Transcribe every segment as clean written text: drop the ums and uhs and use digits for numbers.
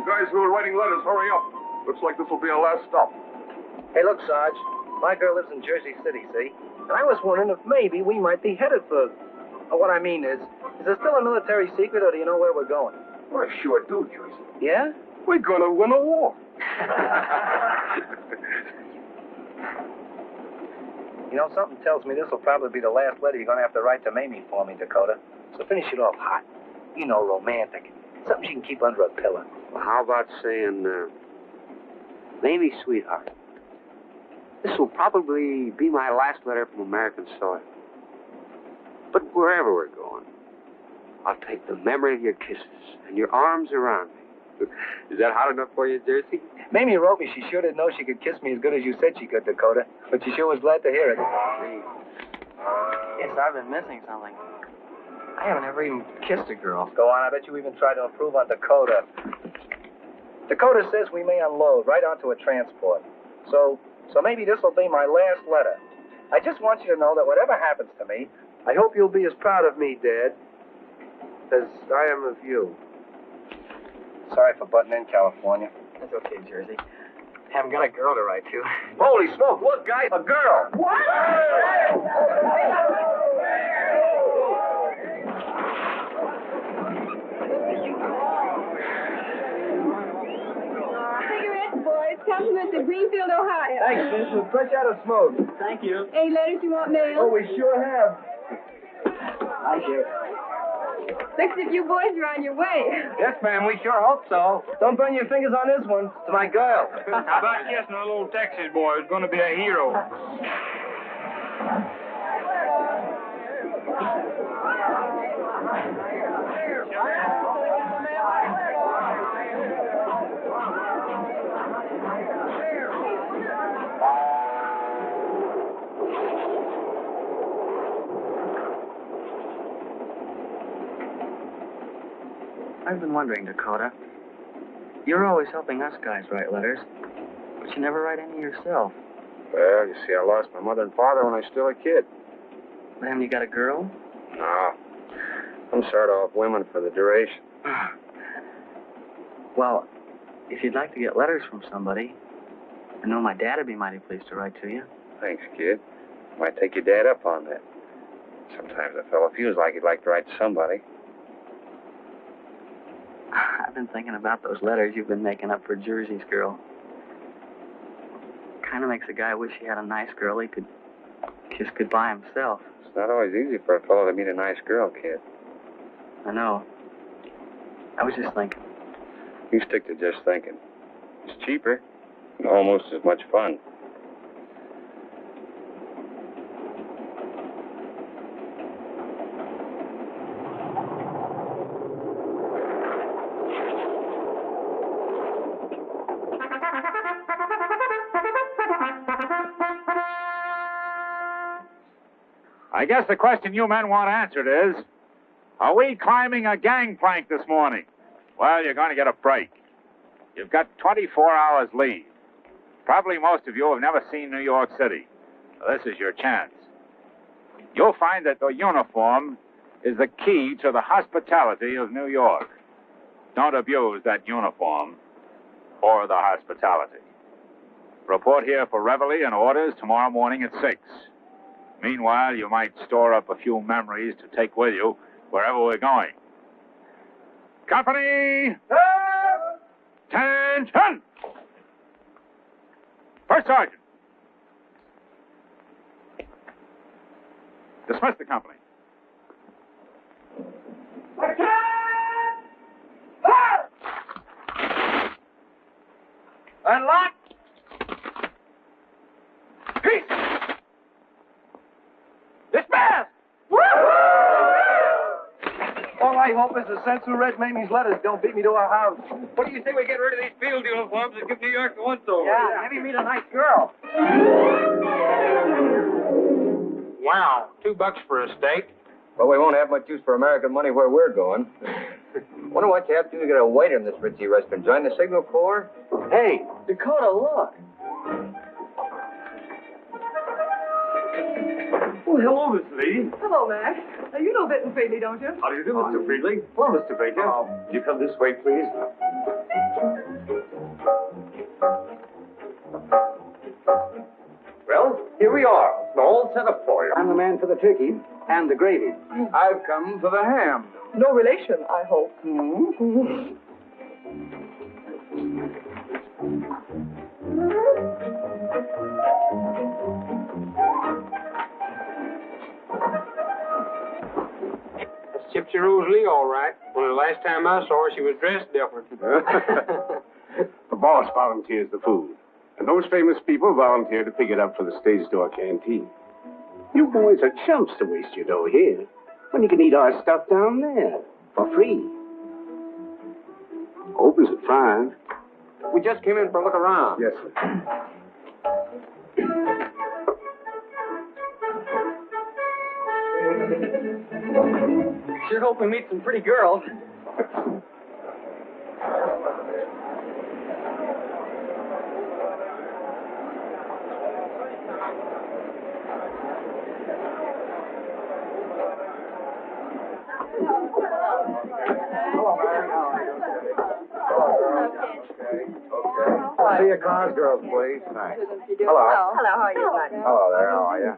You guys who are writing letters, hurry up. Looks like this will be our last stop. Hey, look, Sarge. My girl lives in Jersey City, see? And I was wondering if maybe we might be headed for... what I mean is it still a military secret, or do you know where we're going? Well, I sure do, Jersey. Yeah? We're gonna win a war. You know, something tells me this will probably be the last letter you're going to have to write to Mamie for me, Dakota. So finish it off hot. You know, romantic. Something she can keep under a pillow. Well, how about saying, Mamie, sweetheart, this will probably be my last letter from American soil. But wherever we're going, I'll take the memory of your kisses and your arms around me. Is that hot enough for you, Jersey? Mamie wrote me she sure didn't know she could kiss me as good as you said she could, Dakota. But she sure was glad to hear it. Yes, I've been missing something. I haven't ever even kissed a girl. Go on, I bet you even tried to improve on Dakota. Dakota says we may unload right onto a transport. So maybe this will be my last letter. I just want you to know that whatever happens to me, I hope you'll be as proud of me, Dad, as I am of you. Sorry for butting in, California. That's okay, Jersey. Haven't got a girl to write to. Holy smoke, look, guys, a girl. What? Cigarettes, boys. Compliments of Greenfield, Ohio. Thanks, miss. We're fresh out of smoke. Thank you. Any letters you want mailed? Oh, we sure have. Thank you. Looks as if you boys are on your way. Yes, ma'am, we sure hope so. Don't burn your fingers on this one. It's my girl. How about kissing a little Texas boy who's going to be a hero? I've been wondering, Dakota. You're always helping us guys write letters, but you never write any yourself. Well, you see, I lost my mother and father when I was still a kid. But haven't you got a girl? No. I'm sort of off women for the duration. Well, if you'd like to get letters from somebody, I know my dad would be mighty pleased to write to you. Thanks, kid. Might take your dad up on that. Sometimes a fellow feels like he'd like to write to somebody. I've been thinking about those letters you've been making up for Jersey's girl. Kind of makes a guy wish he had a nice girl he could kiss goodbye himself. It's not always easy for a fellow to meet a nice girl, kid. I know. I was just thinking. You stick to just thinking. It's cheaper and almost as much fun. I guess the question you men want answered is, are we climbing a gangplank this morning? Well, you're going to get a break. You've got 24 hours leave. Probably most of you have never seen New York City. So this is your chance. You'll find that the uniform is the key to the hospitality of New York. Don't abuse that uniform or the hospitality. Report here for reveille and orders tomorrow morning at 6. Meanwhile, you might store up a few memories to take with you wherever we're going. Company! Attention! First Sergeant. Dismiss the company. Unlock! Peace! Dismiss! All I hope is the sense who read Mamie's letters don't beat me to a house. What do you say we get rid of these field uniforms and give New York the once-over? Yeah, maybe meet a nice girl. Wow, $2 for a steak. Well, we won't have much use for American money where we're going. Wonder what you have to do to get a waiter in this ritzy restaurant. Join the Signal Corps? Hey, Dakota, look. Oh, hello, Miss Lee. Hello, Max. Now, you know Benton Freely, don't you? How do you do, Mr. Friedley? Hello, Mr. Baker. You come this way, please. Here we are, all set up for you. I'm the man for the turkey and the gravy. I've come for the ham. No relation, I hope. That's Gypsy Rose Lee, all right. When the last time I saw her, she was dressed different. The boss volunteers the food, and those famous people volunteer to pick it up for the Stage Door Canteen. You boys are chumps to waste your dough here, when you can eat our stuff down there for free. Opens at 5. We just came in for a look around. Yes, sir. Sure hope we meet some pretty girls. See your cars, girls, please. Thanks. Hello. Hello, how are you, buddy? Hello there, how are you?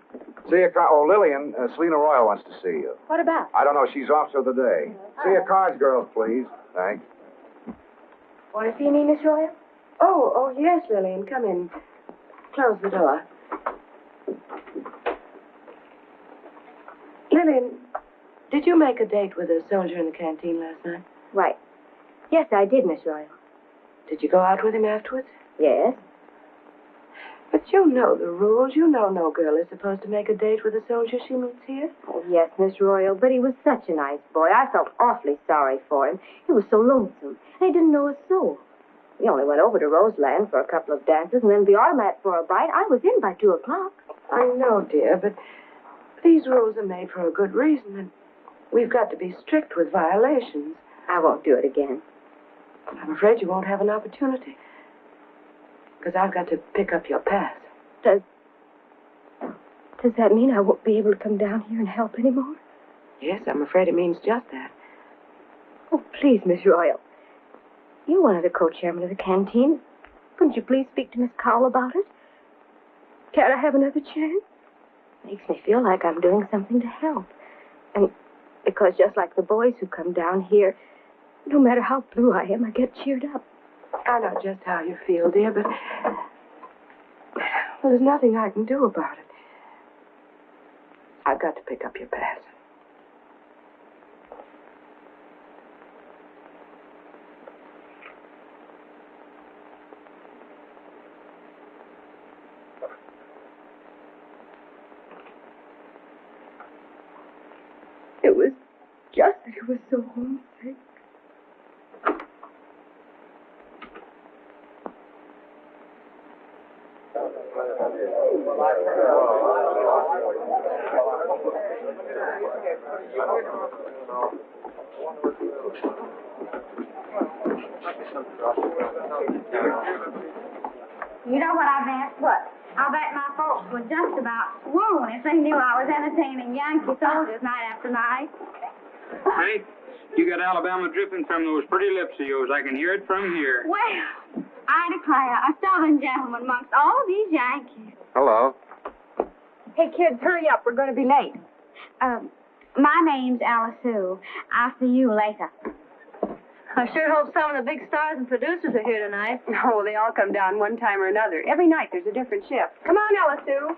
See your car. Oh, Lillian, Selena Royal wants to see you. What about? I don't know, she's off till the day. See your cards, girls, please. Thanks. Want to see me, Miss Royal? Oh, yes, Lillian. Come in. Close the door. Lillian, did you make a date with a soldier in the canteen last night? Right. Yes, I did, Miss Royal. Did you go out with him afterwards? Yes. But you know the rules. You know no girl is supposed to make a date with a soldier she meets here. Oh, yes, Miss Royal, but he was such a nice boy. I felt awfully sorry for him. He was so lonesome. He didn't know a soul. We only went over to Roseland for a couple of dances and then the automat for a bite. I was in by 2 o'clock. I know, dear, but these rules are made for a good reason, and we've got to be strict with violations. I won't do it again. I'm afraid you won't have an opportunity, because I've got to pick up your pass. Does that mean I won't be able to come down here and help anymore? Yes, I'm afraid it means just that. Oh, please, Miss Royal. You're one of the co-chairmen of the canteen. Couldn't you please speak to Miss Cowell about it? Can't I have another chance? Makes me feel like I'm doing something to help. And because just like the boys who come down here, no matter how blue I am, I get cheered up. I know just how you feel, dear, but well, there's nothing I can do about it. I've got to pick up your pass. It was just that he was so homesick. You know what I bet? What? I bet my folks would just about swoon if they knew I was entertaining Yankee soldiers night after night. Honey, you got Alabama dripping from those pretty lips of yours. I can hear it from here. Well, I declare, a southern gentleman amongst all these Yankees. Hello. Hey, kids, hurry up. We're going to be late. My name's Alice Sue. I'll see you later. I sure hope some of the big stars and producers are here tonight. Oh, they all come down one time or another. Every night there's a different shift. Come on, Ella Sue.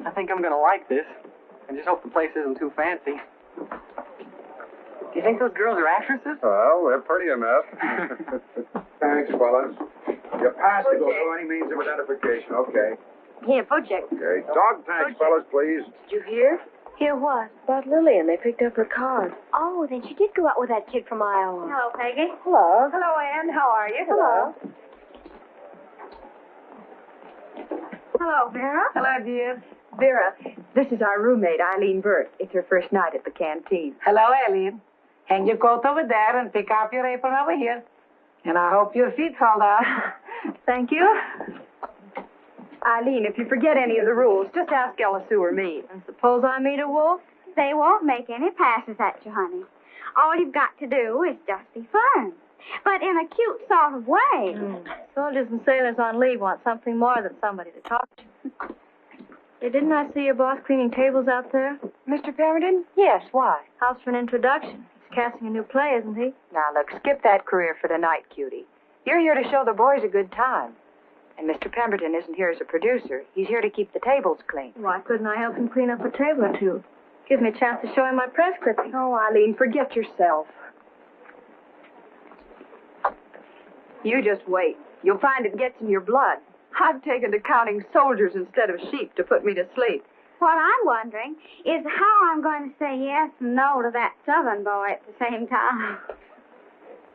I think I'm going to like this. I just hope the place isn't too fancy. Do you think those girls are actresses? Well, they're pretty enough. Thanks, fellas. Your pass to go through any means of identification. Okay. Here, Borzage. Okay. Dog tags, fellas, please. Did you hear? Hear what? About Lillian. They picked up her card. Oh, then she did go out with that kid from Iowa. Hello, Peggy. Hello. Hello, Ann. How are you? Hello. Hello, Vera. Hello, dear. Vera, this is our roommate, Eileen Burt. It's her first night at the canteen. Hello, Eileen. Hang your coat over there and pick up your apron over here. And I hope your feet fall down. Thank you. Eileen, if you forget any of the rules, just ask Ella Sue or me. And suppose I meet a wolf? They won't make any passes at you, honey. All you've got to do is just be firm. but in a cute sort of way. Soldiers and sailors on leave want something more than somebody to talk to. Hey, didn't I see your boss cleaning tables out there? Mr. Pemberton? Yes, why? House for an introduction. He's casting a new play, isn't he? Now, look, skip that career for tonight, cutie. You're here to show the boys a good time. And Mr. Pemberton isn't here as a producer. He's here to keep the tables clean. Why couldn't I help him clean up a table or two? Give me a chance to show him my press clipping. Oh, Eileen, forget yourself. You just wait. You'll find it gets in your blood. I've taken to counting soldiers instead of sheep to put me to sleep. What I'm wondering is how I'm going to say yes and no to that Southern boy at the same time.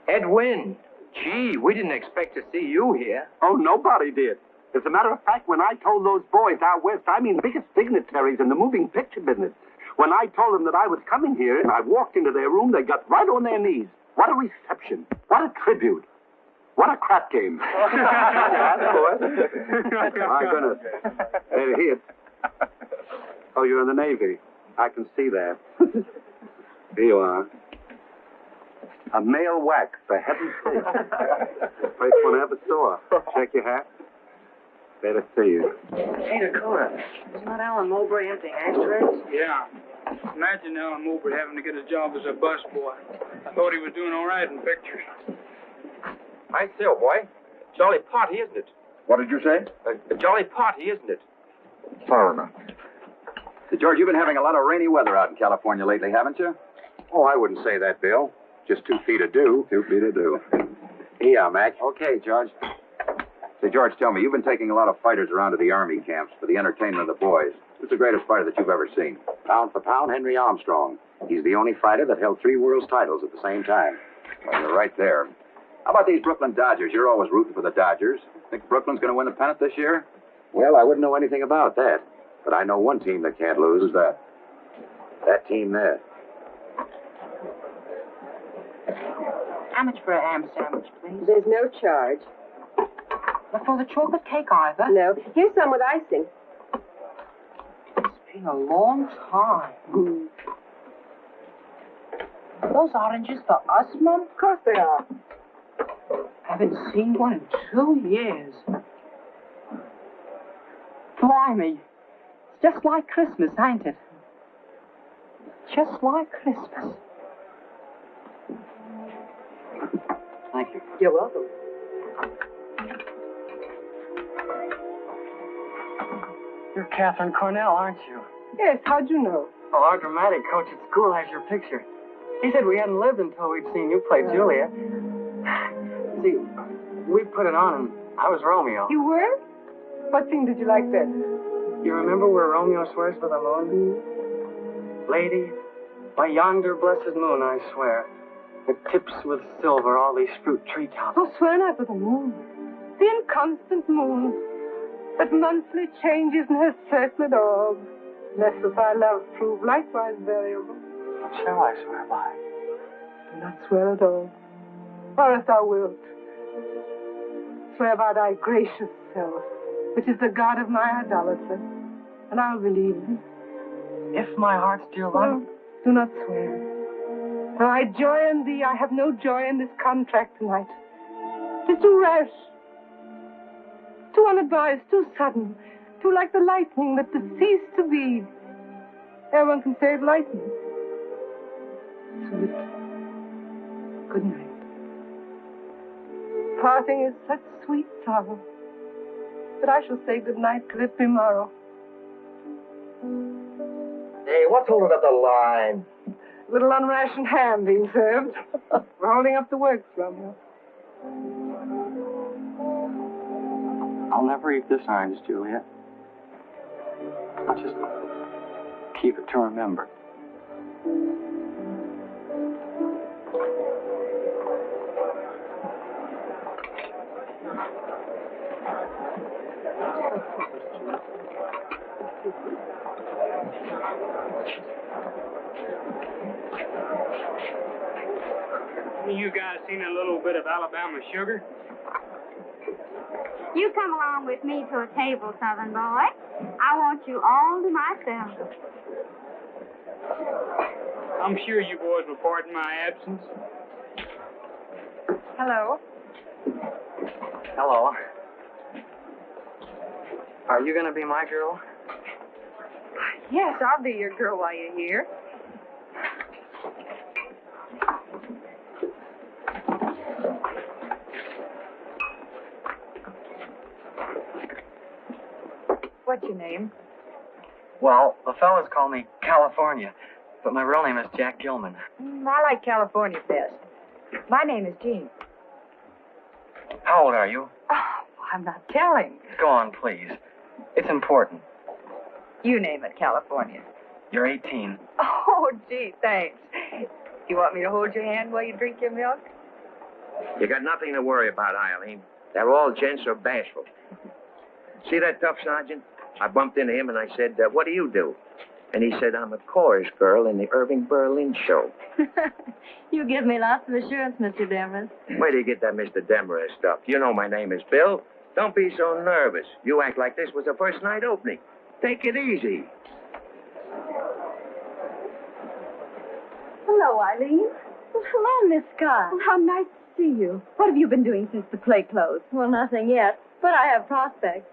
Edwin, gee, we didn't expect to see you here. Oh, nobody did. As a matter of fact, when I told those boys out west, I mean the biggest dignitaries in the moving picture business, when I told them that I was coming here and I walked into their room, they got right on their knees. What a reception. What a tribute. What a crap game. My goodness. Here. Oh, you're in the Navy. I can see that. Here you are. A male wax, for heaven's sake. First one I ever saw. Check your hat. Better see you. Hey, Dakota, isn't that Alan Mowbray emptying ashtrays? Yeah. Imagine Alan Mowbray having to get a job as a busboy. I thought he was doing all right in pictures. I say, oh boy. Jolly party, isn't it? What did you say? A jolly party, isn't it? Foreigner. Hey, George, you've been having a lot of rainy weather out in California lately, haven't you? Oh, I wouldn't say that, Bill. Just 2 feet of dew. 2 feet of dew. Here you are, Mac. Okay, George. Say, George, tell me, you've been taking a lot of fighters around to the Army camps for the entertainment of the boys. Who's the greatest fighter that you've ever seen? Pound for pound, Henry Armstrong. He's the only fighter that held 3 world's titles at the same time. Well, you're right there. How about these Brooklyn Dodgers? You're always rooting for the Dodgers. Think Brooklyn's going to win the pennant this year? Well, I wouldn't know anything about that. But I know one team that can't lose. Who's that? That team there. How much for a ham sandwich, please? There's no charge. But for the chocolate cake either? No. Here's some with icing. It's been a long time. Those oranges for us, Mom? Of course they are. Haven't seen one in 2 years. Blimey. It's just like Christmas, ain't it? Just like Christmas. Thank you. You're welcome. You're Catherine Cornell, aren't you? Yes, how'd you know? Well, our dramatic coach at school has your picture. He said we hadn't lived until we'd seen you play Julia. See, we put it on and I was Romeo. You were? What scene did you like best? You remember where Romeo swears by the moon? Lady, by yonder blessed moon, I swear, it tips with silver all these fruit treetops. Oh, swear not by the moon. The inconstant moon that monthly changes in her circlet orb. Lest if our love prove likewise variable. What shall I swear by? Do not swear at all. Or if thou wilt, swear by thy gracious self, which is the God of my idolatry, and I'll believe thee. If my heart's dear love. No, do not swear. Though I joy in thee, I have no joy in this contract tonight. 'Tis too rash, too unadvised, too sudden, too like the lightning that does cease to be. Everyone can say it lightning. Sweet. Good night. Parting is such sweet sorrow that I shall say good night till it be morrow. Hey, what's holding up the line? Little unrationed ham being served. We're holding up the works, Romeo. I'll never eat this orange, Julia. I'll just keep it to remember. You guys seen a little bit of Alabama sugar? You come along with me to a table, Southern boy. I want you all to myself. I'm sure you boys will pardon my absence. Hello. Hello. Are you going to be my girl? Yes, I'll be your girl while you're here. What's your name? Well, the fellas call me California, but my real name is Jack Gilman. I like California best. My name is Jean. How old are you? Oh, I'm not telling. Go on, please. It's important. You name it, California. You're 18. Oh, gee, thanks. You want me to hold your hand while you drink your milk? You got nothing to worry about, Eileen. They're all gents or bashful. See that tough sergeant? I bumped into him and I said, what do you do? And he said, I'm a chorus girl in the Irving Berlin show. You give me lots of assurance, Mr. Demarest. Where do you get that Mr. Demarest stuff? You know my name is Bill. Don't be so nervous. You act like this was the first night opening. Take it easy. Hello, Eileen. Well, hello, Miss Scott. How nice to see you. What have you been doing since the play closed? Well, nothing yet, but I have prospects.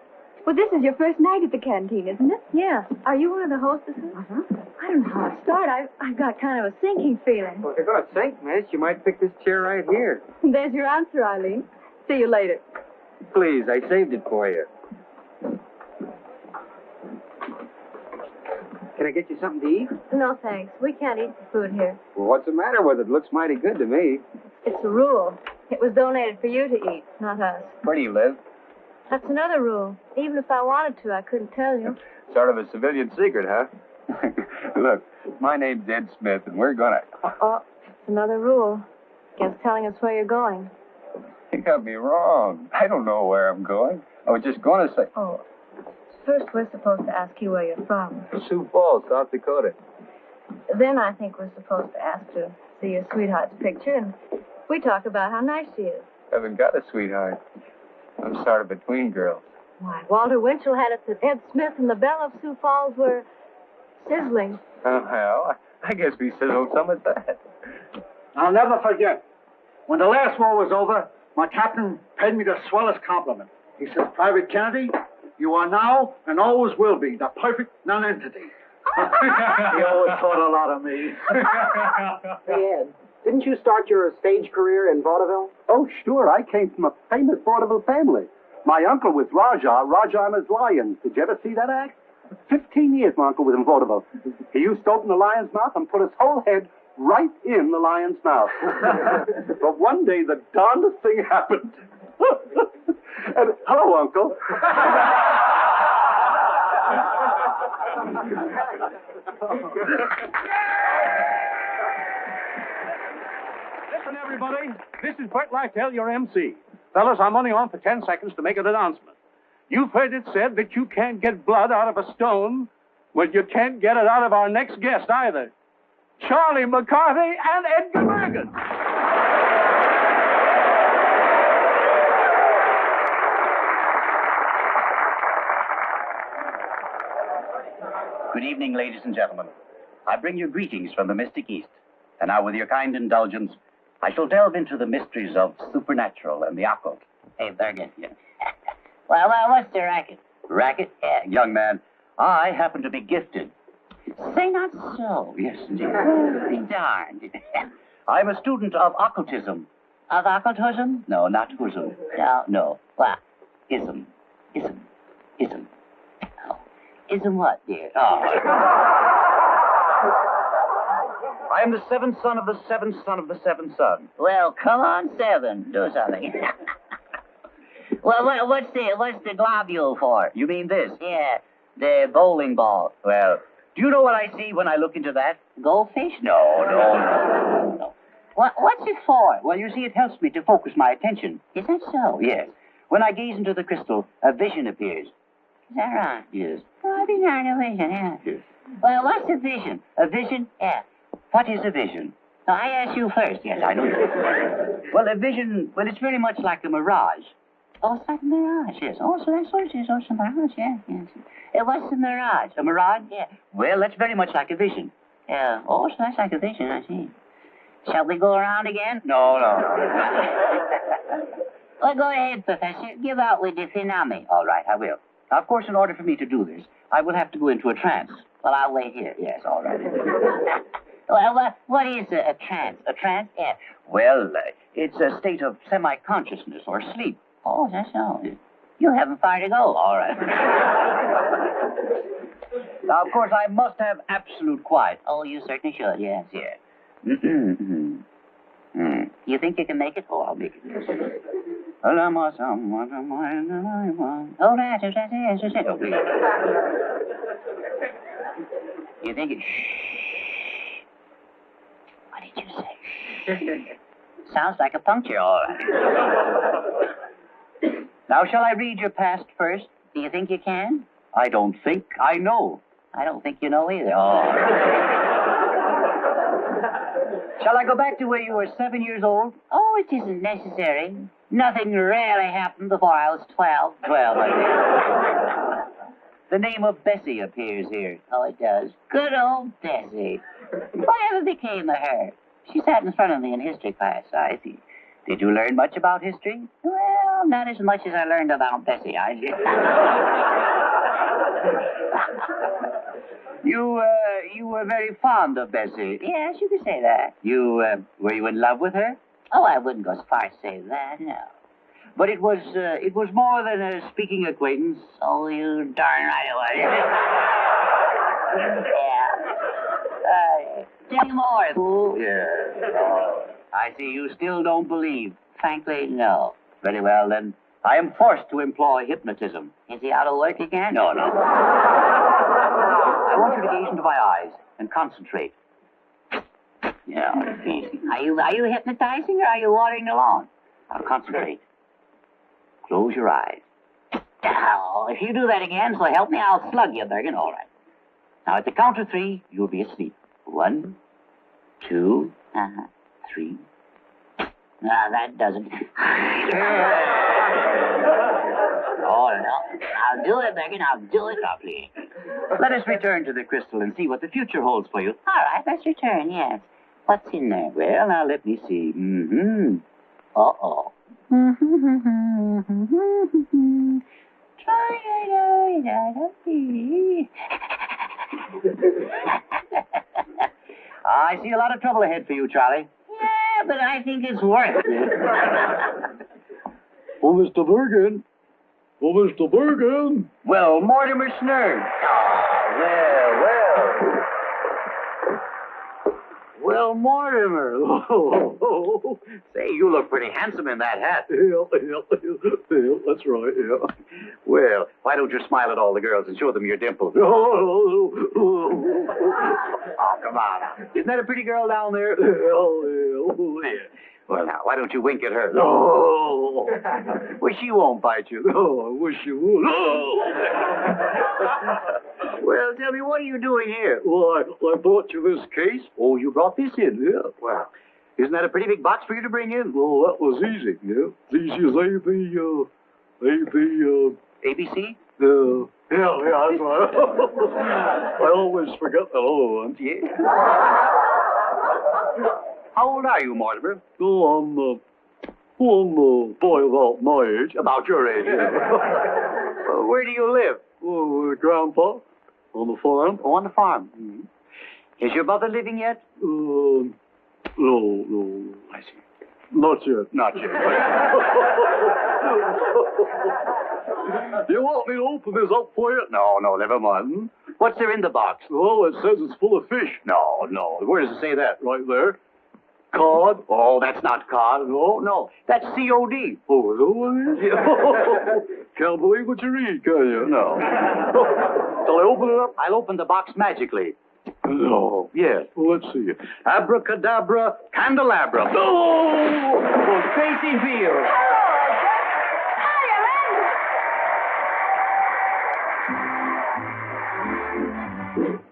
Well, this is your first night at the canteen, isn't it? Yes. Are you one of the hostesses? Uh-huh. I don't know how to start. I've got kind of a sinking feeling. Well, if you're going to sink, miss, you might pick this chair right here. There's your answer, Eileen. See you later. Please, I saved it for you. Can I get you something to eat? No, thanks. We can't eat the food here. Well, what's the matter with it? Looks mighty good to me. It's a rule. It was donated for you to eat, not us. Where do you live? That's another rule. Even if I wanted to, I couldn't tell you. Sort of a civilian secret, huh? Look, my name's Ed Smith, and we're gonna... Oh, it's another rule. Guess telling us where you're going. You got me wrong. I don't know where I'm going. I was just going to say... Oh, first we're supposed to ask you where you're from. Sioux Falls, South Dakota. Then I think we're supposed to ask to see your sweetheart's picture, and we talk about how nice she is. Haven't got a sweetheart. I'm sort of between girls. Why, Walter Winchell had it that Ed Smith and the Belle of Sioux Falls were sizzling. Oh, hell, I guess we sizzled some at that. I'll never forget. When the last war was over, my captain paid me the swellest compliment. He says, Private Kennedy, you are now and always will be the perfect nonentity. He always thought a lot of me. Hey, Ed, didn't you start your stage career in vaudeville? Oh, sure. I came from a famous vaudeville family. My uncle was Raja and his Lions. Did you ever see that act? 15 years my uncle was in vaudeville. He used to open the lion's mouth and put his whole head right in the lion's mouth. But one day the darndest thing happened. And, hello, Uncle. Listen, everybody. This is Bert Lytell, your MC. Fellas, I'm only on for 10 seconds to make an announcement. You've heard it said that you can't get blood out of a stone. Well, you can't get it out of our next guest either. Charlie McCarthy and Edgar Bergen. Good evening, ladies and gentlemen. I bring you greetings from the mystic East. And now, with your kind indulgence, I shall delve into the mysteries of supernatural and the occult. Hey, Bergen. Well, what's the racket? Racket? Young man, I happen to be gifted. Say not so. Yes, indeed. Be darned. I'm a student of occultism. Of occultism? No, not whoism. No. What? Ism. Oh. Ism what, dear? Oh. I am the seventh son of the seventh son of the seventh son. Well, come on, seven. Do something. Well, what's the globule for? You mean this? Yeah, the bowling ball. Well, do you know what I see when I look into that? Goldfish? No. What's it for? Well, you see, it helps me to focus my attention. Is that so? Yes. When I gaze into the crystal, a vision appears. Is that right? Yes. Oh, I've been hearing a vision, yeah. Yes. Well, what's a vision? A vision? Yeah. What is a vision? No, I asked you first. Yes, I know. Well, a vision, it's very much like a mirage. Oh, it's like a mirage. Yes. Oh, so that's what it is. Oh, it's a mirage, yeah. What's a mirage? A mirage? Yeah. Well, that's very much like a vision. Yeah. Oh, so that's like a vision, I see. Shall we go around again? No. Well, go ahead, Professor. Give out with the tsunami. All right, I will. Now, of course, in order for me to do this, I will have to go into a trance. Well, I'll wait here. Yes, all right. Well, what is a trance? A trance? Yeah. Well, it's a state of semi-consciousness or sleep. Oh, that's all. You haven't far to go. All right. Now, of course, I must have absolute quiet. Oh, you certainly should, yes. Yes. You think you can make it? Oh, I'll make it. Oh, that's You think it... Shh. What did you say? Sounds like a puncture, all right. Now, shall I read your past first? Do you think you can? I don't think. I know. I don't think you know either. Oh. Shall I go back to where you were 7 years old? Oh, it isn't necessary. Nothing really happened before I was 12. 12, I think. The name of Basie appears here. Oh, it does. Good old Basie. Whatever became of her? She sat in front of me in history class, I see. Did you learn much about history? Well, not as much as I learned about Basie, I did. You were very fond of Basie. Yes, you could say that. Were you in love with her? Oh, I wouldn't go as far as to say that, no. But it was more than a speaking acquaintance. Oh, you darn right it was. Yeah. Tell me more, fool. Yeah. Oh, I see you still don't believe. Frankly, no. Very well, then. I am forced to employ hypnotism. Is he out of work again? No. I want you to gaze into my eyes and concentrate. Yeah, easy. Are you hypnotizing or are you watering the lawn? Now concentrate. Close your eyes. Oh, if you do that again, so help me, I'll slug you, Bergen. All right. Now, at the count of 3, you'll be asleep. 1, 2, 3. No, that doesn't. Oh, no. I'll do it, Bergen. I'll do it. Now, please. Let us return to the crystal and see what the future holds for you. All right, let's return, yes. What's in there? Well, now, let me see. Uh-oh. I see a lot of trouble ahead for you, Charlie. Yeah, but I think it's worth it. Oh, Mr. Bergen. Oh, Mr. Bergen. Well, Mortimer Snurd. Well, Mortimer. Oh. Say, you look pretty handsome in that hat. Yeah, that's right, yeah. Well, why don't you smile at all the girls and show them your dimples? Oh, come on. Isn't that a pretty girl down there? Yeah. Well, now, why don't you wink at her? Oh. Well, she won't bite you. Oh, I wish you would. Oh. Well, tell me, what are you doing here? Well, I brought you this case. Oh, you brought this in? Yeah. Well, isn't that a pretty big box for you to bring in? Well, that was easy, yeah. Easy as ABC? Yeah, that's right. I always forget the other ones. Yeah. How old are you, Mortimer? Oh, I'm a boy about my age. About your age, yeah. Where do you live? Oh, with Grandpa. On the farm. Oh, on the farm. Mm-hmm. Is your mother living yet? No. I see. Not yet. Not yet. You want me to open this up for you? No, never mind. What's there in the box? Oh, it says it's full of fish. No. Where does it say that? Right there. Cod. Oh, that's not cod. No. That's COD. Oh, is that what it is? Can't believe what you read, can you? No. Shall I open it up? I'll open the box magically. No. Yes. Well, let's see. Abracadabra, candelabra. Oh! Basie Field.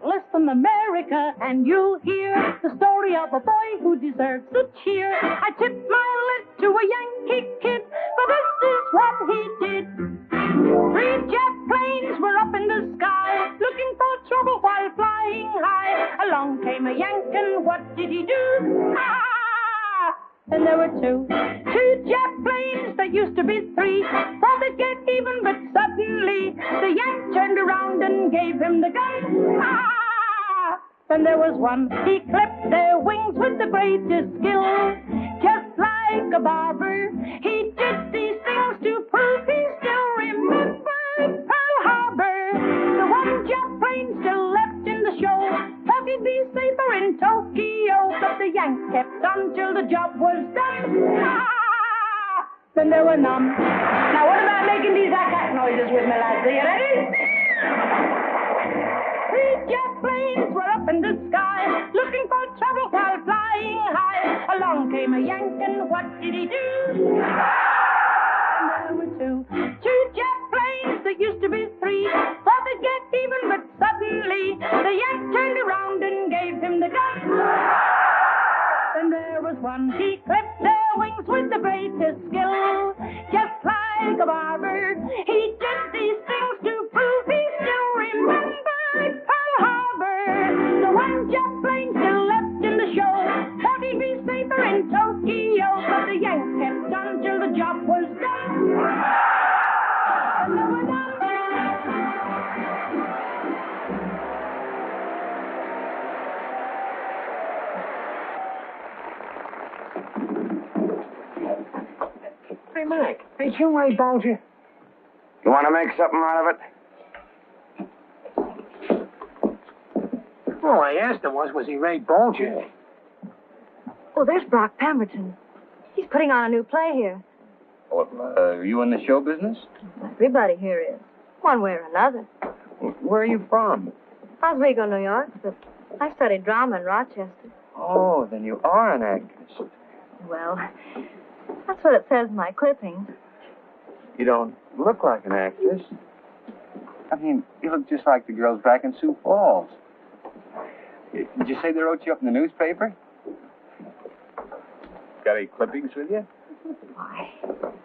Listen, America, and you'll hear the story of a boy who deserves a cheer. I tipped my lid to a Yankee kid, but this is what he did. 3 jet planes were up in the sky, looking for trouble while flying high. Along came a Yank, and what did he do? Then there were two jet planes that used to be three. Thought they'd get even, but suddenly the Yank turned around and gave him the gun. Ah! Then there was one. He clipped their wings with the greatest skill. Just like a barber, he did these things to prove he still remembered Pearl Harbor. The one jet plane still left in the show. Thought he'd be safer in Tokyo, but the Yank kept on till the job was done. Ah! Then there were none. Now what about making these ack noises with me, lads? Are you ready? Three jet planes were up in the sky, looking for trouble while flying high. Along came a Yank, and what did he do? There were two jet planes that used to be three. Thought they'd get even, but suddenly the Yank turned around and gave him the gun. Then there was one. He clipped their wings with the greatest skill. Just like a barber, he did these things to prove he still remembered Pearl Harbor. The one jet plane still left in the show. Thought he'd be safer in Tokyo, but the Yank kept on till the job was done. And there were none. Hey, Mac, ain't you Ray Bolger? You want to make something out of it? All I asked him was he Ray Bolger? Oh, there's Brock Pemberton. He's putting on a new play here. What, are you in the show business? Everybody here is, one way or another. Where are you from? Oswego, New York, but I studied drama in Rochester. Oh, then you are an actress. Well, that's what it says in my clippings. You don't look like an actress. I mean, you look just like the girls back in Sioux Falls. Did you say they wrote you up in the newspaper? Got any clippings with you? Why,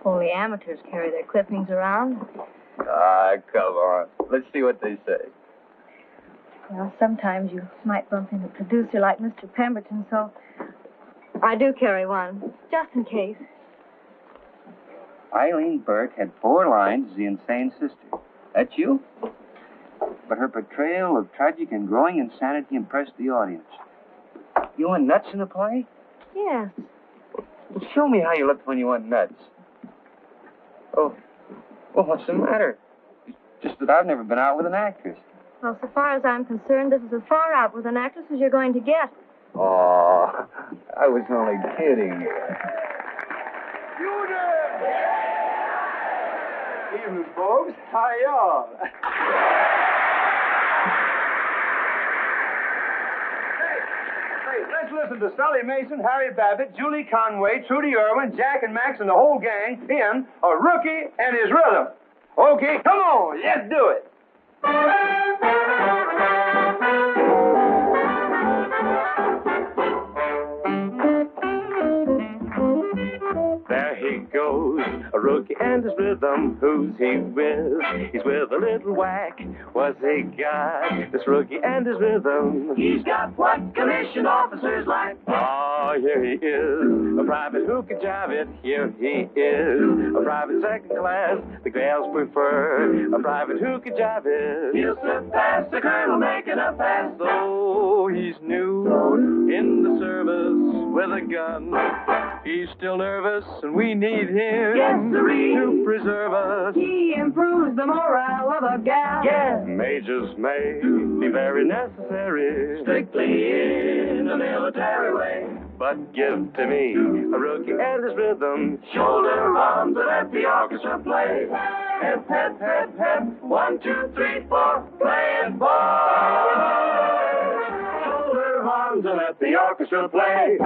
only amateurs carry their clippings around. Ah, come on. Let's see what they say. Well, sometimes you might bump into a producer like Mr. Pemberton, so I do carry one, just in case. Eileen Burke had 4 lines as the insane sister. That's you? But her portrayal of tragic and growing insanity impressed the audience. You went nuts in the play? Yes. Well, show me how you looked when you went nuts. Oh, well, what's the matter? It's just that I've never been out with an actress. Well, so far as I'm concerned, this is as far out with an actress as you're going to get. Oh, I was only kidding. Evening, folks. How y'all? Hey, let's listen to Sully Mason, Harry Babbitt, Julie Conway, Trudy Irwin, Jack and Max, and the whole gang in A Rookie and His Rhythm. Okay, come on, let's do it. There he goes, a rookie and his rhythm. Who's he with? He's with a little whack. What's he got? This rookie and his rhythm. He's got what commissioned officers like. Oh, here he is, a private who can jive it. Here he is, a private second class. The gals prefer a private who can jive it. He'll slip past the colonel making a pass. Though he's new in the service with a gun, he's still nervous, and we need him to preserve us. He improves the morale of a gal. Yeah. Majors may be very necessary, strictly in a military way. But give to me a rookie and his rhythm. Shoulder arms and let the orchestra play. Hep, hep, hep, hep. 1, 2, 3, 4. Playing ball. Shoulder arms and let the orchestra play.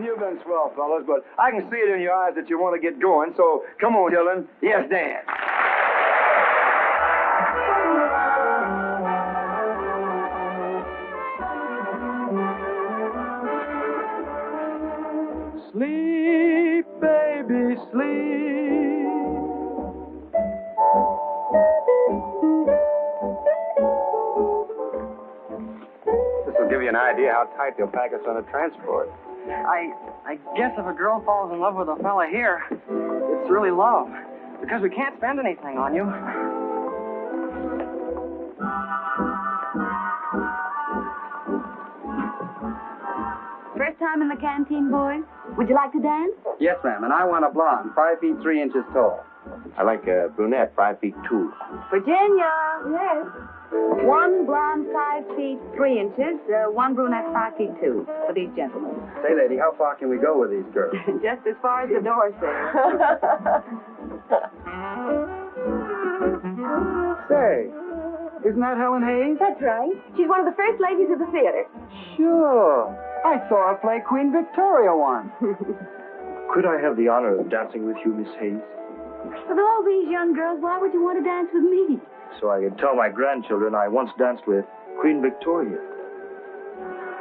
You've been swell, fellas, but I can see it in your eyes that you want to get going, so come on, Dylan. Yes, dance. Sleep, baby, sleep. This will give you an idea how tight they'll pack us on a transport. I guess if a girl falls in love with a fella here, it's really love. Because we can't spend anything on you. First time in the canteen, boys? Would you like to dance? Yes, ma'am, and I want a blonde, 5 feet 3 inches tall. I like a brunette, 5 feet 2. Virginia. Yes. 1 blonde, 5 feet 3 inches, 1 brunette, 5 feet 2 for these gentlemen. Say, lady, how far can we go with these girls? Just as far as the door says. Say, isn't that Helen Hayes? That's right. She's one of the first ladies of the theater. Sure. I saw her play Queen Victoria once. Could I have the honor of dancing with you, Miss Hayes? With all these young girls, why would you want to dance with me? So I can tell my grandchildren I once danced with Queen Victoria.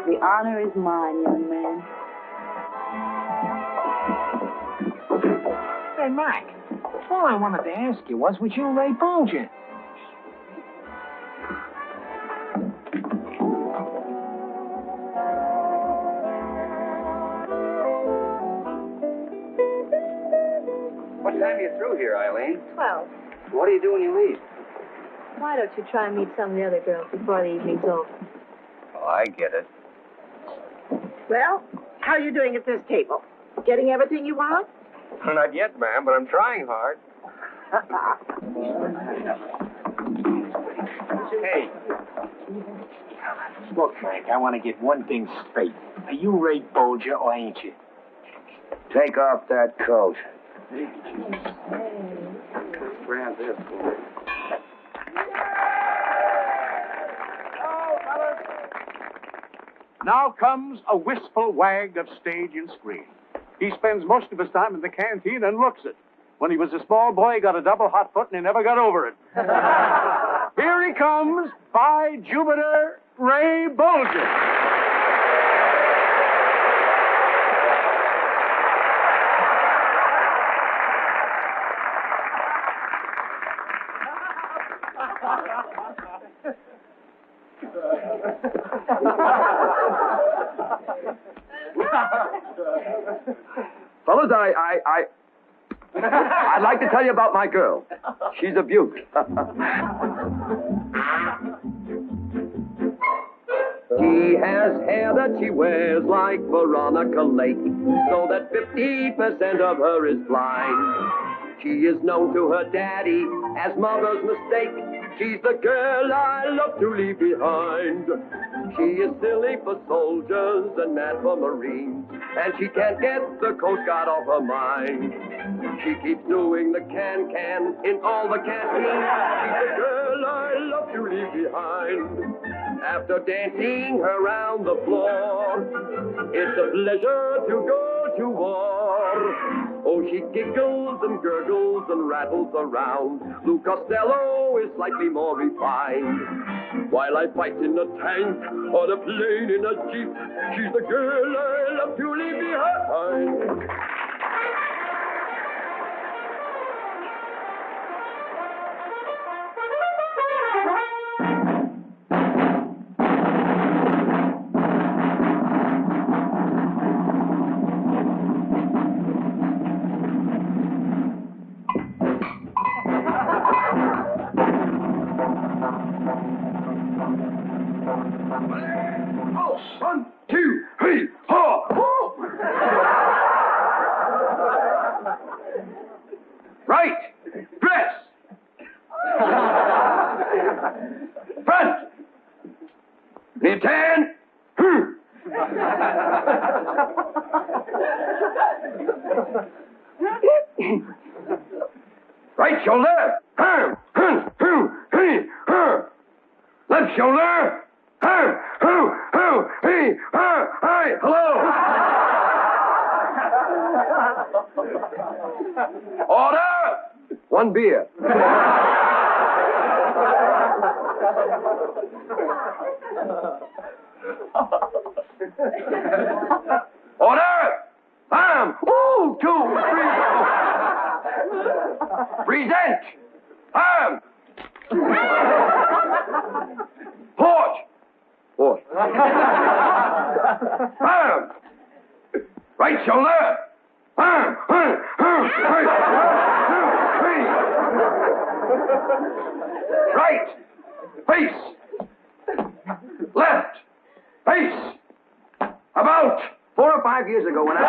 The honor is mine, young man. Hey, Mike, all I wanted to ask you was you Ray Bolger? What time are you through here, Eileen? 12. What do you do when you leave? Why don't you try and meet some of the other girls before the evening's over? Oh, I get it. Well, how are you doing at this table? Getting everything you want? Well, not yet, ma'am, but I'm trying hard. Hey. Look, Frank, I want to get one thing straight. Are you Ray Bolger or ain't you? Take off that coat. Grab this, boy. Now comes a wistful wag of stage and screen. He spends most of his time in the canteen and looks it. When he was a small boy, he got a double hot foot and he never got over it. Here he comes, by Jupiter, Ray Bolger. Fellas, I'd like to tell you about my girl. She's a beaut. She has hair that she wears like Veronica Lake, so that 50% of her is blind. She is known to her daddy as mother's mistake. She's the girl I love to leave behind. She is silly for soldiers and mad for Marines, and she can't get the Coast Guard off her mind. She keeps doing the can-can in all the canteens. She's the girl I love to leave behind. After dancing around the floor, it's a pleasure to go to war. Oh, she giggles and gurgles and rattles around. Lou Costello is slightly more refined. While I fight in a tank or a plane in a jeep, she's the girl I love to leave behind. Right. Dress. Front. Need tan. Right shoulder. Left shoulder. Hello. Order. One beer. Order. Ooh, 2, 3. Present. Port. Right shoulder. Right. Face. Left. Face. About 4 or 5 years ago when I...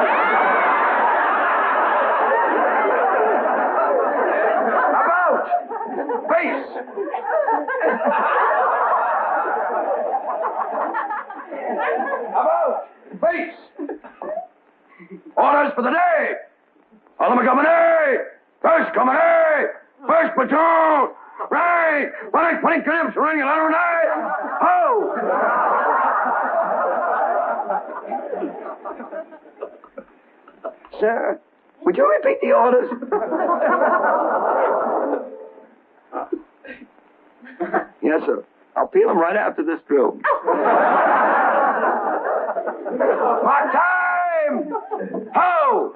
About. Face. About. Face. Orders for the day. All of them company. First company. First platoon. Right. Putting camps running a lot of night. Ho! Sir, would you repeat the orders? Yes, sir. I'll peel them right after this drill. Part time! Ho!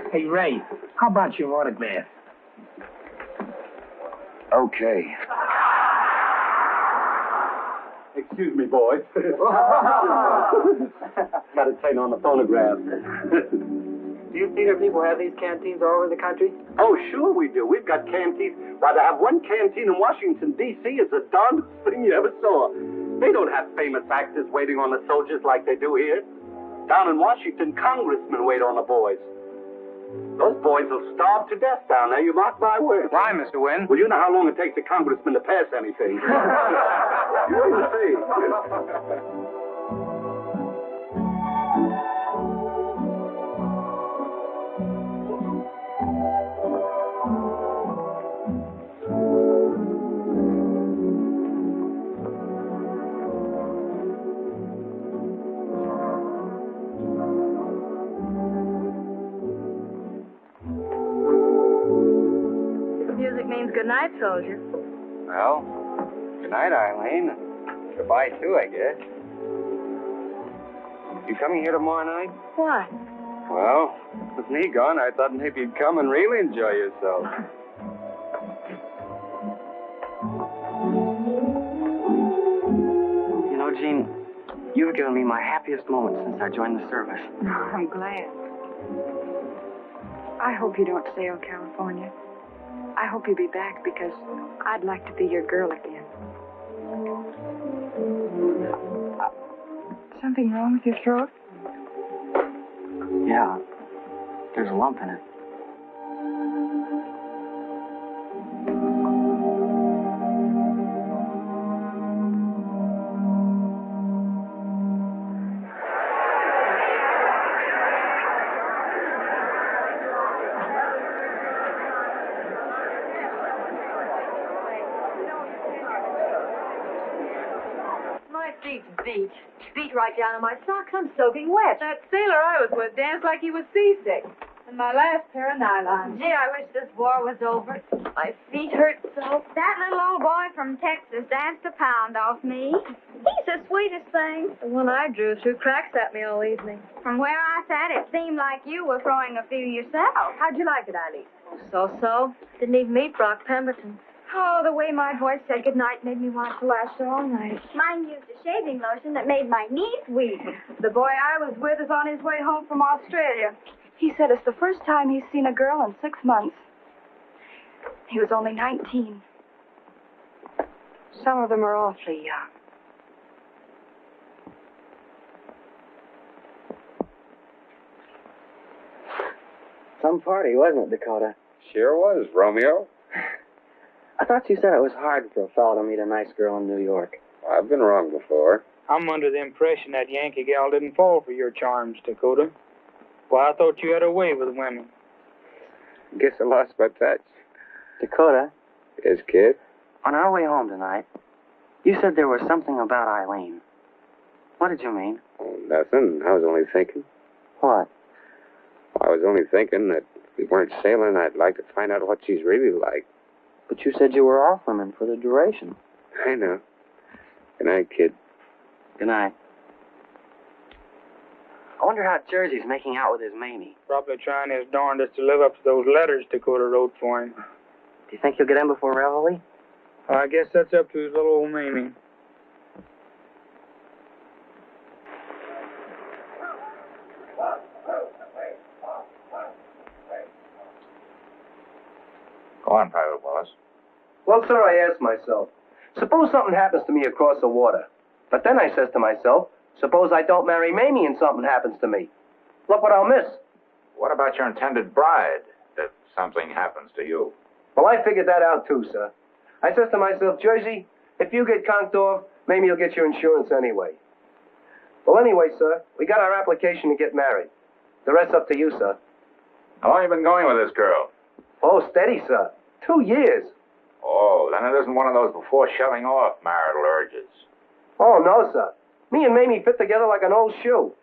Hey, Ray, how about your autograph? Okay. Excuse me, boys. Got to turn on the phonograph. Do you theater people have these canteens all over the country? Oh, sure we do. We've got canteens. Why, to have one canteen in Washington, D.C. is the darndest thing you ever saw. They don't have famous actors waiting on the soldiers like they do here. Down in Washington, congressmen wait on the boys. Those boys will starve to death down there, you mark my word. Why, Mr. Wynn? Well, you know how long it takes a congressman to pass anything. You wait and see. Good night, soldier. Well, good night, Eileen. Goodbye, too, I guess. You coming here tomorrow night? What? Well, with me gone, I thought maybe you'd come and really enjoy yourself. You know, Jean, you've given me my happiest moment since I joined the service. I'm glad. I hope you don't stay in California. I hope you'll be back because I'd like to be your girl again. Something wrong with your throat? Yeah, there's a lump in it. My feet's beat. Beat right down to my socks. I'm soaking wet. That sailor I was with danced like he was seasick. And my last pair of nylons. Gee, I wish this war was over. My feet hurt so. That little old boy from Texas danced a pound off me. He's the sweetest thing. The one I drew threw cracks at me all evening. From where I sat, it seemed like you were throwing a few yourself. How'd you like it, Eileen? So-so. Didn't even meet Brock Pemberton. Oh, the way my voice said goodnight made me want to last all night. Mine used a shaving lotion that made my knees weak. The boy I was with is on his way home from Australia. He said it's the first time he's seen a girl in 6 months. He was only 19. Some of them are awfully young. Some party, wasn't it, Dakota? Sure was, Romeo. I thought you said it was hard for a fellow to meet a nice girl in New York. I've been wrong before. I'm under the impression that Yankee gal didn't fall for your charms, Dakota. Well, I thought you had a way with women. Guess I lost my touch. Dakota? Yes, kid? On our way home tonight, you said there was something about Eileen. What did you mean? Oh, nothing. I was only thinking. What? I was only thinking that if we weren't sailing, I'd like to find out what she's really like. But you said you were off women for the duration. I know. Good night, kid. Good night. I wonder how Jersey's making out with his Mamie. Probably trying his darndest to live up to those letters Dakota wrote for him. Do you think he'll get in before Reveille? Well, I guess that's up to his little old Mamie. Go on, Private Wallace. Well, sir, I asked myself, suppose something happens to me across the water. But then I says to myself, suppose I don't marry Mamie and something happens to me. Look what I'll miss. What about your intended bride, if something happens to you? Well, I figured that out too, sir. I says to myself, Jersey, if you get conked off, Mamie will get your insurance anyway. Well, anyway, sir, we got our application to get married. The rest's up to you, sir. How long have you been going with this girl? Oh, steady, sir. 2 years. Oh, then it isn't one of those before shoving off marital urges. Oh, no, sir. Me and Mamie fit together like an old shoe.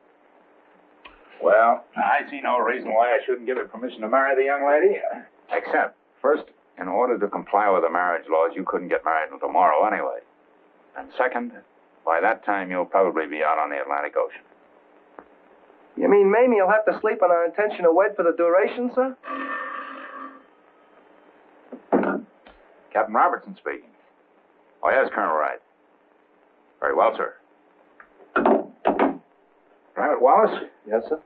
Well, I see no reason why I shouldn't give her permission to marry the young lady. Except, first, in order to comply with the marriage laws, you couldn't get married until tomorrow anyway. And second, by that time, you'll probably be out on the Atlantic Ocean. You mean Mamie will have to sleep on our intention to wed for the duration, sir? Captain Robertson speaking. Oh, yes, Colonel Wright. Very well, sir. Private Wallace? Yes, sir?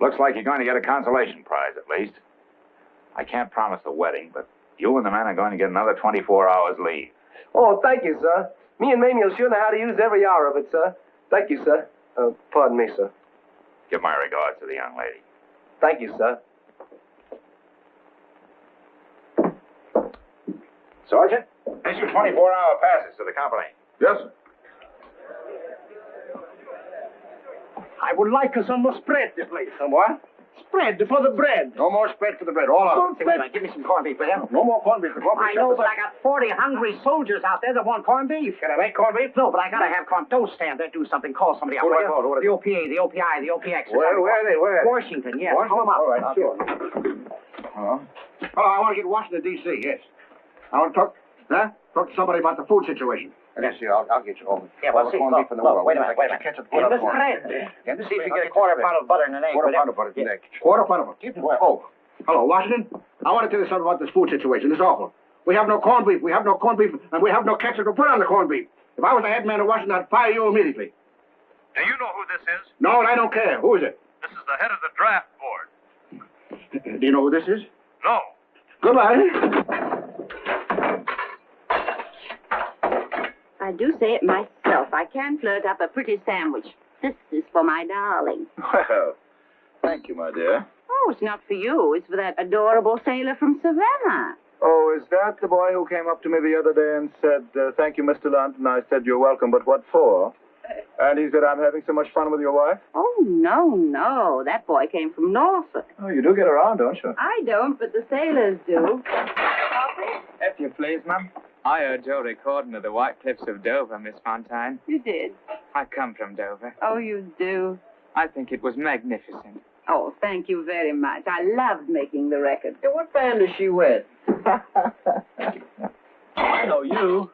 Looks like you're going to get a consolation prize, at least. I can't promise the wedding, but you and the men are going to get another 24 hours leave. Oh, thank you, sir. Me and Mamie will sure know how to use every hour of it, sir. Thank you, sir. Pardon me, sir. Give my regards to the young lady. Thank you, sir. Sergeant, issue 24-hour passes to the company. Yes, sir. I would like us on the spread, please. What? Spread for the bread. No more spread for the bread. All of it. Spread. Give me some corned beef, will you? No more corned beef. I know, but I got 40 hungry soldiers out there that want corned beef. Can I make corned beef? No, but I gotta have corn. Don't stand there. Do something. Call somebody up. Who do I will you? call? Who do I The OPA, the OPI, the OPX. Where are they? Where? Washington, yes. Washington? Call them up. All right, sure. Oh, I want to get to Washington, D.C., yes. I want to talk to somebody about the food situation. Yes, sir, I'll get you home. Yeah, well, see, look, wait a minute. Catch it, put it on. See if you get a quarter pound of butter and an egg. Quarter pound of butter and an egg. Quarter pound of it. Oh, hello, Washington. I want to tell you something about this food situation. It's awful. We have no corned beef. We have no corned beef, and we have no ketchup to put on the corned beef. If I was the head man of Washington, I'd fire you immediately. Do you know who this is? No, and I don't care. Who is it? This is the head of the draft board. Do you know who this is? No. Goodbye. I do say it myself. I can flirt up a pretty sandwich. This is for my darling. Well, thank you, my dear. Oh, it's not for you. It's for that adorable sailor from Savannah. Oh, is that the boy who came up to me the other day and said, thank you, Mr. Lunt? And I said, you're welcome, but what for? And he said, I'm having so much fun with your wife? Oh, no. That boy came from Norfolk. Oh, you do get around, don't you? I don't, but the sailors do. If you please, Mum. I heard Joe recording of the White Cliffs of Dover, Miss Fontaine. You did? I come from Dover. Oh, you do? I think it was magnificent. Oh, thank you very much. I loved making the record. Hey, what band is she with? I know you.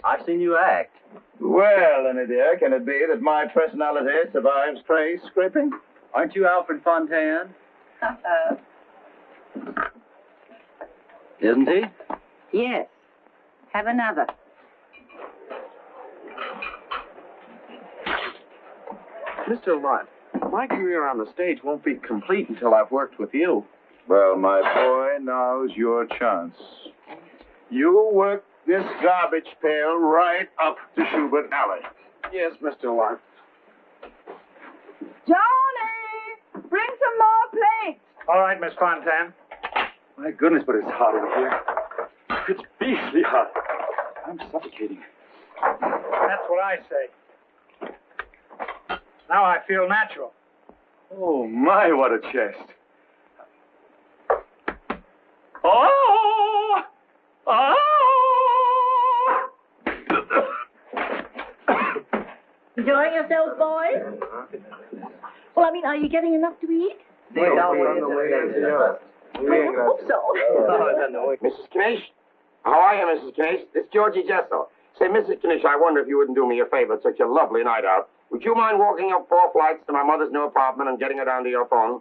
I've seen you act. Well, Lenny dear, can it be that my personality survives trace scraping? Aren't you Alfred Fontaine? Isn't he? Yes. Have another. Mr. Lunt, my career on the stage won't be complete until I've worked with you. Well, my boy, now's your chance. You work this garbage pail right up to Schubert Alley. Yes, Mr. Lunt. Johnny! Bring some more plates! All right, Miss Fontaine. My goodness, but it's hot in here. It's beastly hot. I'm suffocating. That's what I say. Now I feel natural. Oh, my, what a chest. Oh! Oh! Enjoying yourselves, boys? Well, I mean, are you getting enough to eat? Wait, I hope so. Mrs. Knish? How are you, Mrs. Knish? This is Georgie Jessel. Say, Mrs. Knish, I wonder if you wouldn't do me a favor. It's such a lovely night out. Would you mind walking up 4 flights to my mother's new apartment and getting her down to your phone?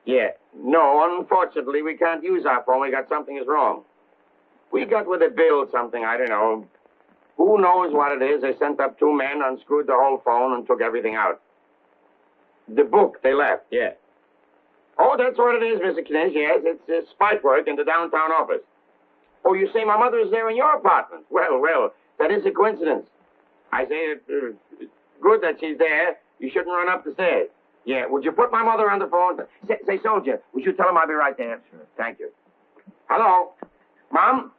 Yeah. No, unfortunately, we can't use our phone. We got something is wrong. We got with a bill something, I don't know. Who knows what it is? They sent up 2 men, unscrewed the whole phone, and took everything out. The book they left, yeah. Oh, that's what it is, Mr. Knish, yes. It's spite work in the downtown office. Oh, you say my mother is there in your apartment? Well, that is a coincidence. I say it's good that she's there. You shouldn't run up the stairs. Yeah, would you put my mother on the phone? Say, soldier, would you tell him I'll be right there? Sure. Thank you. Hello? Mom?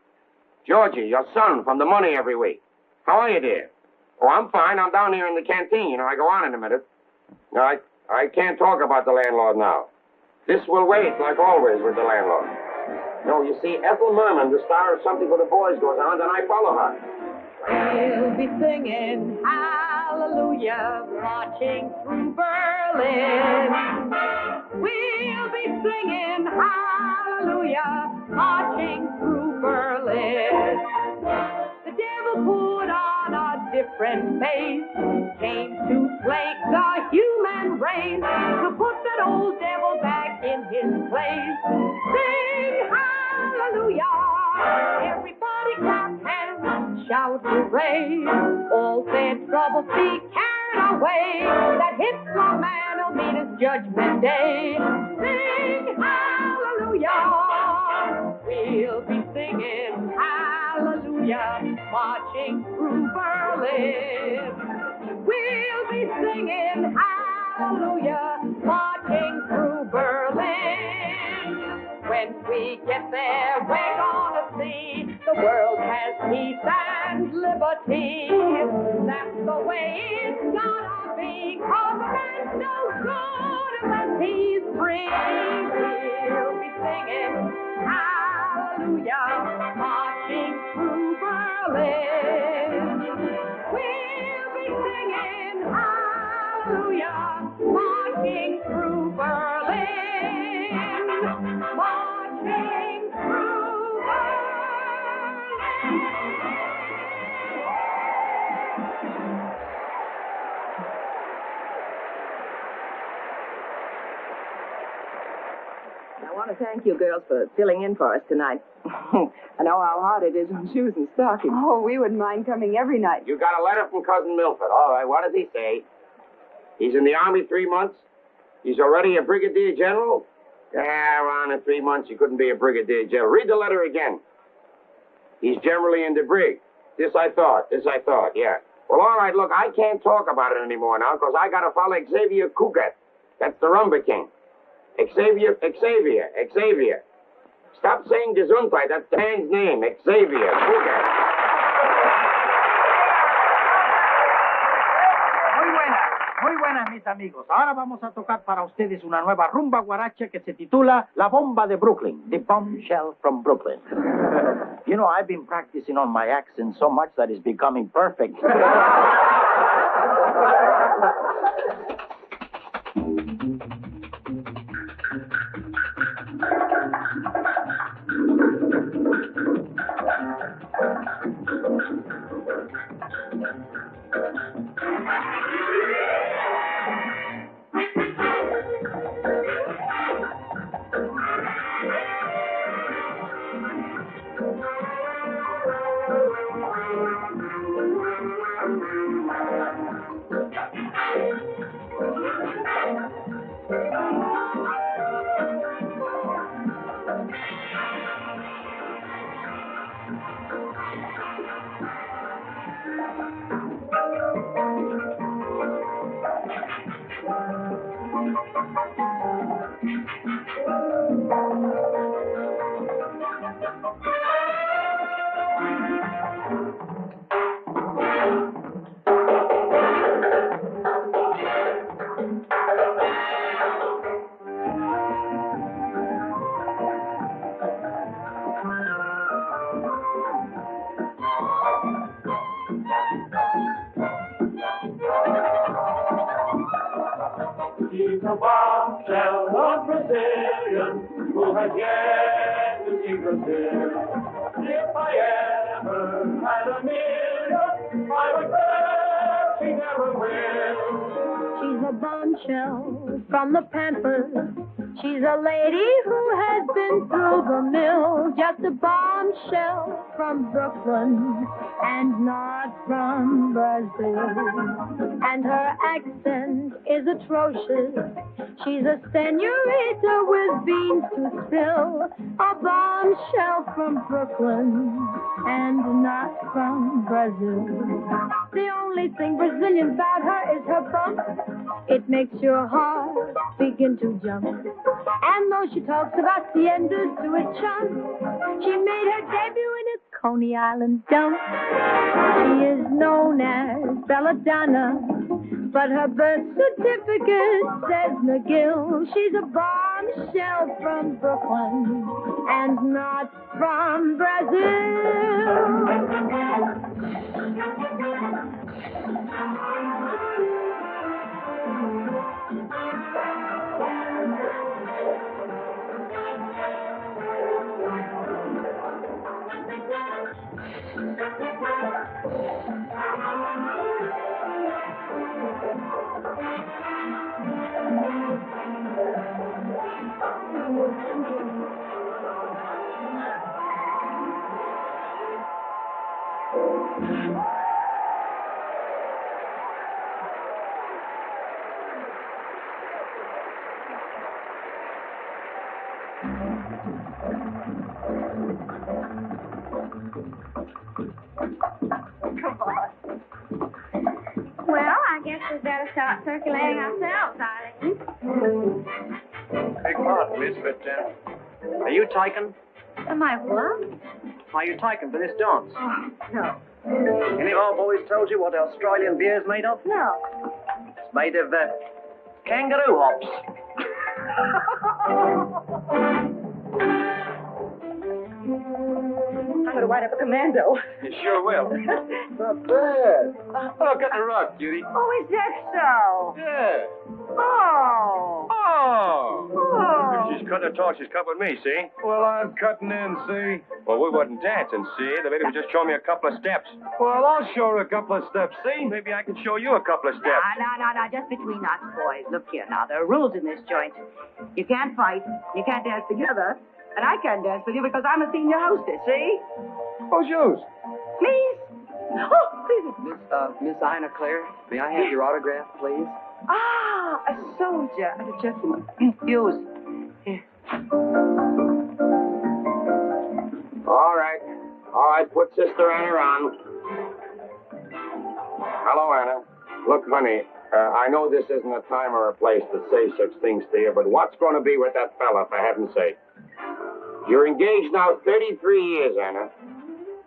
Georgie, your son from the money every week. How are you, dear? Oh, I'm fine. I'm down here in the canteen. You know, I go on in a minute. No, I can't talk about the landlord now. This will wait, like always, with the landlord. No, you see, Ethel Merman, the star of Something for the Boys, goes on, and I follow her. We'll be singing hallelujah, marching through Berlin. We'll be singing hallelujah, marching through Berlin. The devil put on a different face, came to plague the human race, to put that old devil back in his place. Sing hallelujah, everybody clap hands, shout hooray, all their troubles be carried away, that Hitler man will meet his judgment day. Sing hallelujah, we'll be singing hallelujah, marching through Berlin. We'll be singing hallelujah, marching through Berlin. When we get there, we're gonna see the world has peace and liberty. That's the way it's gonna be, 'cause a man's no good unless he's free. We'll be singing hallelujah, marching through Berlin. We'll be singing hallelujah, marching through Berlin. Marching through Berlin. want to thank you girls for filling in for us tonight. I know how hard it is on shoes and stockings. Oh, we wouldn't mind coming every night. You got a letter from Cousin Milford. All right, what does he say? He's in the Army 3 months? He's already a brigadier general? Yeah, Ron, in 3 months you couldn't be a brigadier general. Read the letter again. He's generally in the brig. This I thought, yeah. Well, all right, look, I can't talk about it anymore now because I got to follow Xavier Cugat. That's the Rumba King. Xavier. Stop saying Gesundheit. That's the man's name. Xavier Cugat. Muy buenas, mis amigos. Ahora vamos a tocar para ustedes una nueva rumba guaracha que se titula La Bomba de Brooklyn, The Bombshell from Brooklyn. You know, I've been practicing on my accent so much that it's becoming perfect. She's a bombshell of Brazilian who has yet to see Brazil. If I ever had a million, I would bet she never will. She's a bombshell from the Pampers. She's a lady who has been through the mill. Just a bombshell from Brooklyn and not from Brazil. And her accent is atrocious. She's a senorita with beans to spill. A bombshell from Brooklyn and not from Brazil. The only thing Brazilian about her is her bump. It makes your heart begin to jump. And though she talks about tiendas to a chump, she made her debut in a Coney Island dump. She is known as Belladonna, but her birth certificate says McGill. She's a bombshell from Brooklyn and not from Brazil. Well, I guess we better start circulating ourselves, Eileen. Beg pardon, Miss, but, are you taken? Am I what? Are you taken for this dance? Oh, no. Any of our boys told you what Australian beer's made of? No. It's made of, kangaroo hops. I'm going to wind up a commando. You sure will. Not bad. Oh, get the rug, Judy. Oh, is that so? Yeah. Oh. Oh. Oh. She's cutting her talk. She's cut with me, see? Well, I'm cutting in, see? Well, we wasn't dancing, see? The lady was just showing me a couple of steps. Well, I'll show her a couple of steps, see? Maybe I can show you a couple of steps. No, just between us boys. Look here now, there are rules in this joint. You can't fight, you can't dance together, and I can't dance with you because I'm a senior hostess, see? Who's yours? Please? Oh, please. Miss Ina Claire, may I have your autograph, please? Ah, a soldier and a gentleman. Use. Here. All right, put Sister Anna on. Hello, Anna. Look, honey, I know this isn't a time or a place to say such things to you, but what's going to be with that fella, for heaven's sake? You're engaged now 33 years, Anna.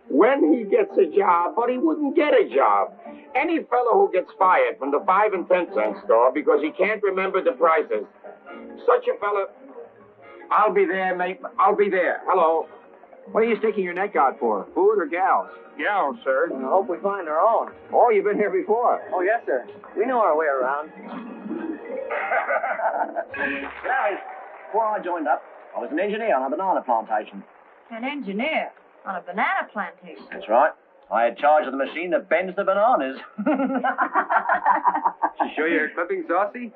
When he gets a job, but he wouldn't get a job. Any fellow who gets fired from the 5 and 10 cent store because he can't remember the prices, such a fella... I'll be there, mate. I'll be there. Hello. What are you sticking your neck out for? Food or gals? Gals, sir. I hope we find our own. Oh, you've been here before. Oh, yes, sir. We know our way around. Guys, before I joined up, I was an engineer on a banana plantation. An engineer on a banana plantation. That's right. I had charge of the machine that bends the bananas. She show you her clipping, Saucy?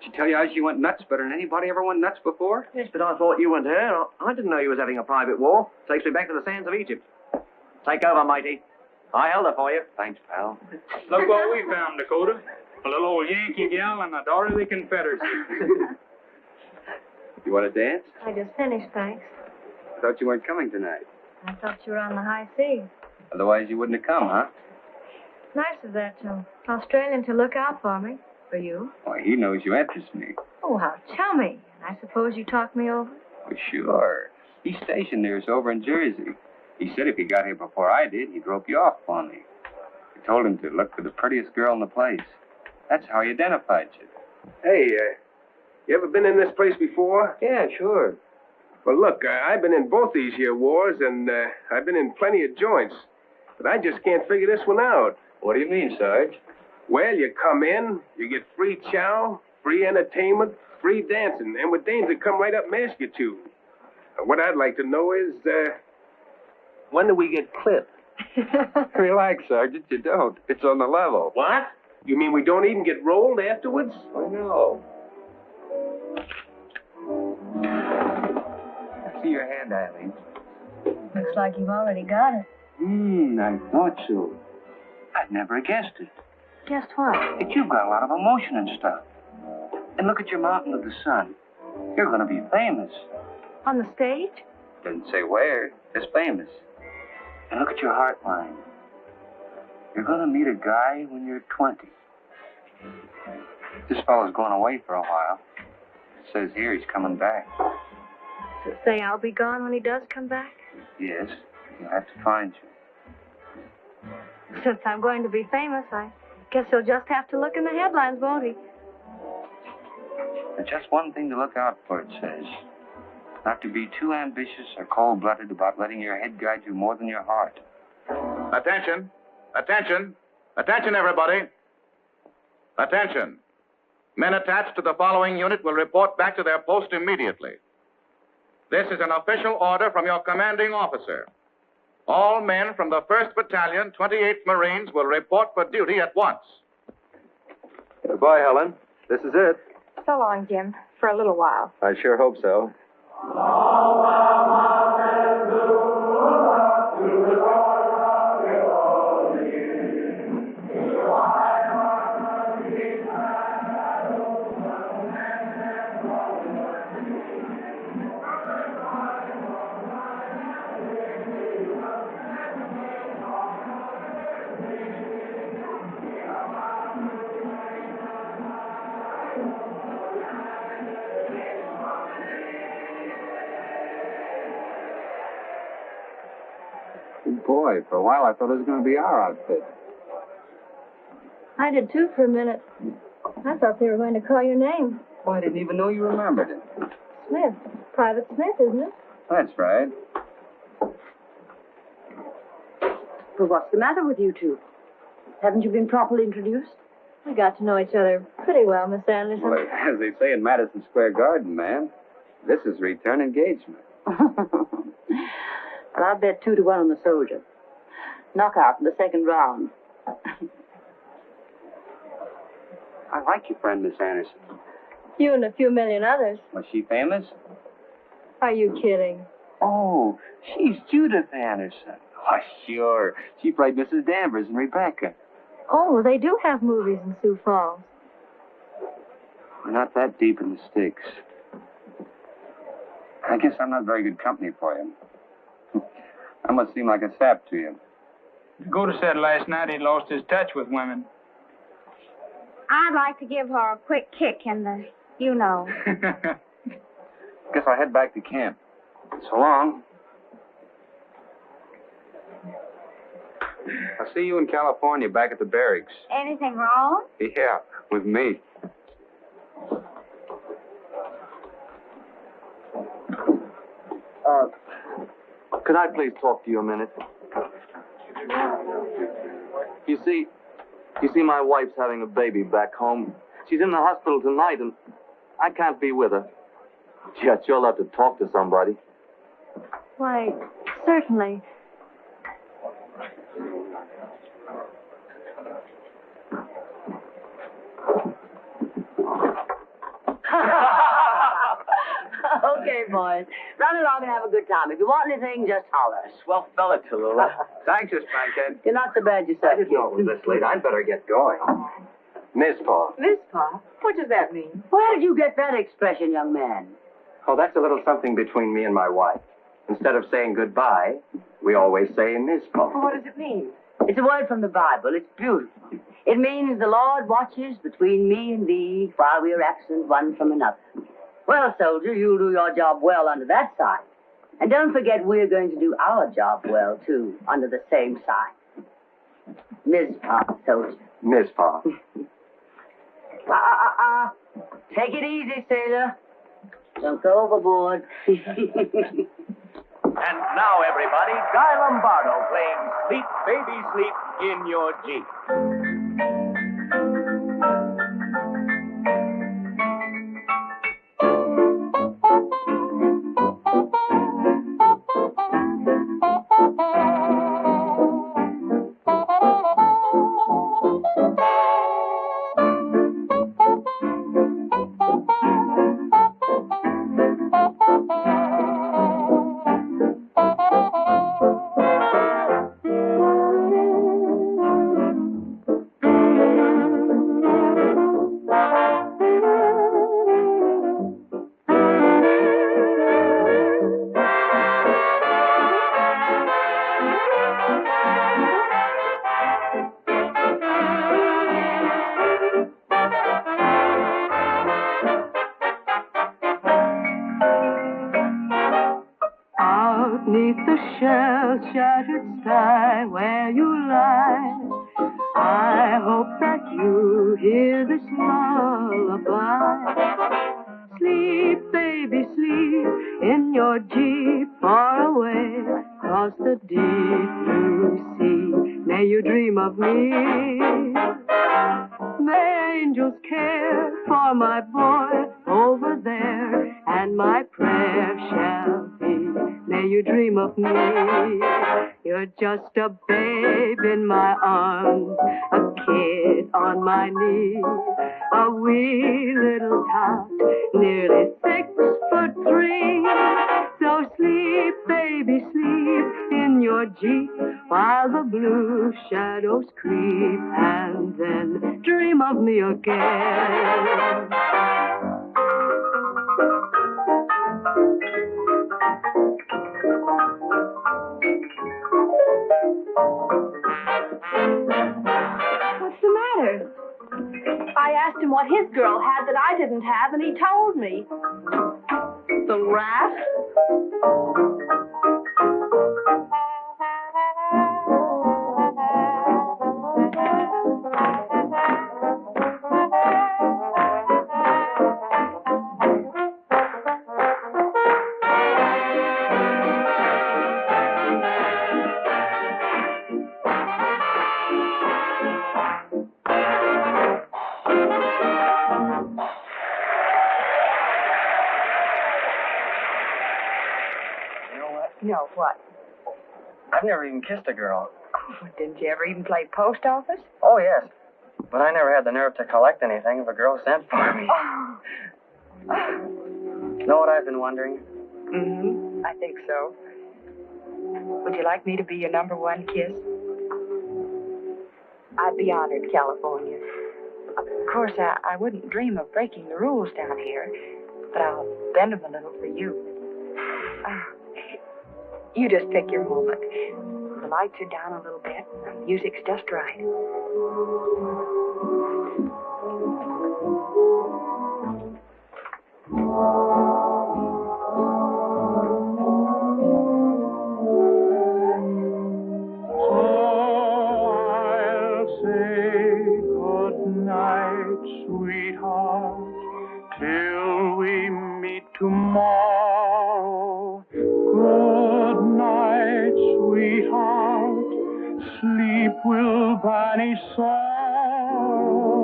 She tell you how she went nuts better than anybody ever went nuts before? Yes, but I thought you and her. I didn't know you was having a private war. Takes me back to the sands of Egypt. Take over, matey. I held her for you. Thanks, pal. Look what we found, Dakota. A little old Yankee gal and a daughter of the Confederacy. You want to dance? I just finished, thanks. I thought you weren't coming tonight. I thought you were on the high seas. Otherwise, you wouldn't have come, huh? Nice of that Australian to look out for me. For you. Why, he knows you interest me. Oh, how chummy. I suppose you talked me over? For sure. He's stationed near us over in Jersey. He said if he got here before I did, he'd rope you off on me. I told him to look for the prettiest girl in the place. That's how he identified you. Hey, you ever been in this place before? Yeah, sure. Well, look, I've been in both these here wars, and I've been in plenty of joints. But I just can't figure this one out. What do you mean, Sarge? Well, you come in, you get free chow, free entertainment, free dancing, and with dames that come right up and ask you to. What I'd like to know is, when do we get clipped? Relax, Sergeant, you don't. It's on the level. What? You mean we don't even get rolled afterwards? I know. I see your hand, Eileen. Looks like you've already got it. I thought so. I'd never guessed it. Guessed what? That you've got a lot of emotion and stuff. And look at your Mountain of the Sun. You're going to be famous. On the stage? Didn't say where, just famous. And look at your heart line. You're going to meet a guy when you're 20. This fellow's going away for a while. It says here he's coming back. Does it say I'll be gone when he does come back? Yes, he'll have to find you. Since I'm going to be famous, I guess he'll just have to look in the headlines, won't he? There's just one thing to look out for, it says. Not to be too ambitious or cold-blooded about letting your head guide you more than your heart. Attention. Attention. Attention, everybody. Attention. Men attached to the following unit will report back to their post immediately. This is an official order from your commanding officer. All men from the 1st Battalion, 28th Marines will report for duty at once. Goodbye, Helen. This is it. So long, Jim. For a little while. I sure hope so. Boy, for a while I thought it was going to be our outfit. I did too for a minute. I thought they were going to call your name. Well, I didn't even know you remembered it. Smith. Private Smith, isn't it? That's right. But what's the matter with you two? Haven't you been properly introduced? We got to know each other pretty well, Miss Anderson. Well, as they say in Madison Square Garden, man. This is return engagement. Well, I'll bet 2 to 1 on the soldier. Knockout in the second round. I like your friend, Miss Anderson. You and a few million others. Was she famous? Are you kidding? Oh, she's Judith Anderson. Oh, sure. She played Mrs. Danvers in Rebecca. Oh, they do have movies in Sioux Falls. We're not that deep in the stakes. I guess I'm not very good company for you. I must seem like a sap to you. Goda said last night he lost his touch with women. I'd like to give her a quick kick in the, you know. Guess I'll head back to camp. So long. I'll see you in California back at the barracks. Anything wrong? Yeah, with me. Could I please talk to you a minute? You see, my wife's having a baby back home. She's in the hospital tonight, and I can't be with her. Gee, I'd sure love to talk to somebody. Why, certainly. Okay, boys. Run along and have a good time. If you want anything, just holler. Swell fella, Tallulah. Thanks, Miss Bankhead. You're not so bad yourself, I didn't know it was this late. I'd better get going. Miss Paul. Miss Pa? What does that mean? Where did you get that expression, young man? Oh, that's a little something between me and my wife. Instead of saying goodbye, we always say Miss Paul. What does it mean? It's a word from the Bible. It's beautiful. It means the Lord watches between me and thee while we are absent one from another. Well, soldier, you'll do your job well under that sign. And don't forget we're going to do our job well, too, under the same sign. Ms. Pa, soldier. Miss Paul. Take it easy, sailor. Don't go overboard. And now, everybody, Guy Lombardo playing Sleep, Baby, Sleep in Your Jeep. Neath the shell-shattered sky where you lie, I hope that you hear this lullaby. Sleep, baby, sleep in your Jeep far away across the deep blue sea. May you dream of me. May angels care for my boy over there, and my prayer shall be, may you dream of me. You're just a babe in my arms, a kid on my knee, a wee little tot, nearly 6'3". So sleep, baby, sleep in your Jeep while the blue shadows creep, and then dream of me again. What's the matter? I asked him what his girl had that I didn't have, and he told me. The rat? know what? I've never even kissed a girl. Oh, didn't you ever even play post office? Oh, yes. But I never had the nerve to collect anything if a girl sent for me. You know what I've been wondering? Mm-hmm. I think so. Would you like me to be your number one kiss? I'd be honored, California. Of course, I wouldn't dream of breaking the rules down here, but I'll bend them a little for you. You just pick your moment. The lights are down a little bit, and the music's just right. Till we meet tomorrow. Good night, sweetheart. Sleep will banish sorrow.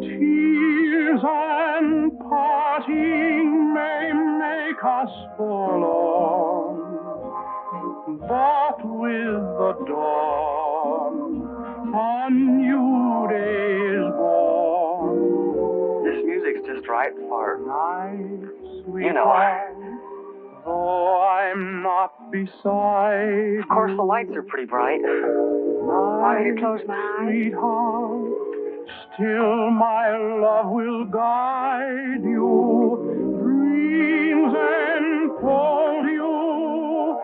Tears and parting may make us forlorn. But with the dawn, a new day is born. This music's just right for Night, you know. Though I'm not beside. Of course, the lights are pretty bright. Want me to close my eyes? Sweetheart, still my love will guide you. Dreams enfold you.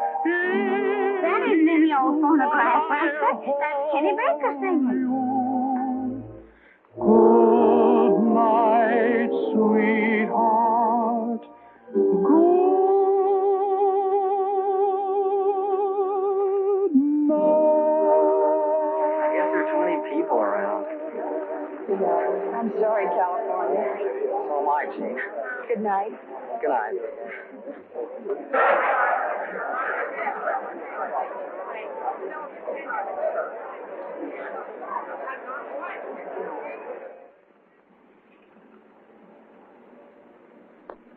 That isn't any old phonograph, Master. That's Kenny Baker singing. Good night, sweetheart. Good night. I guess there are too many people around. I'm sorry, California. So am I, Chief. Good night. Good night.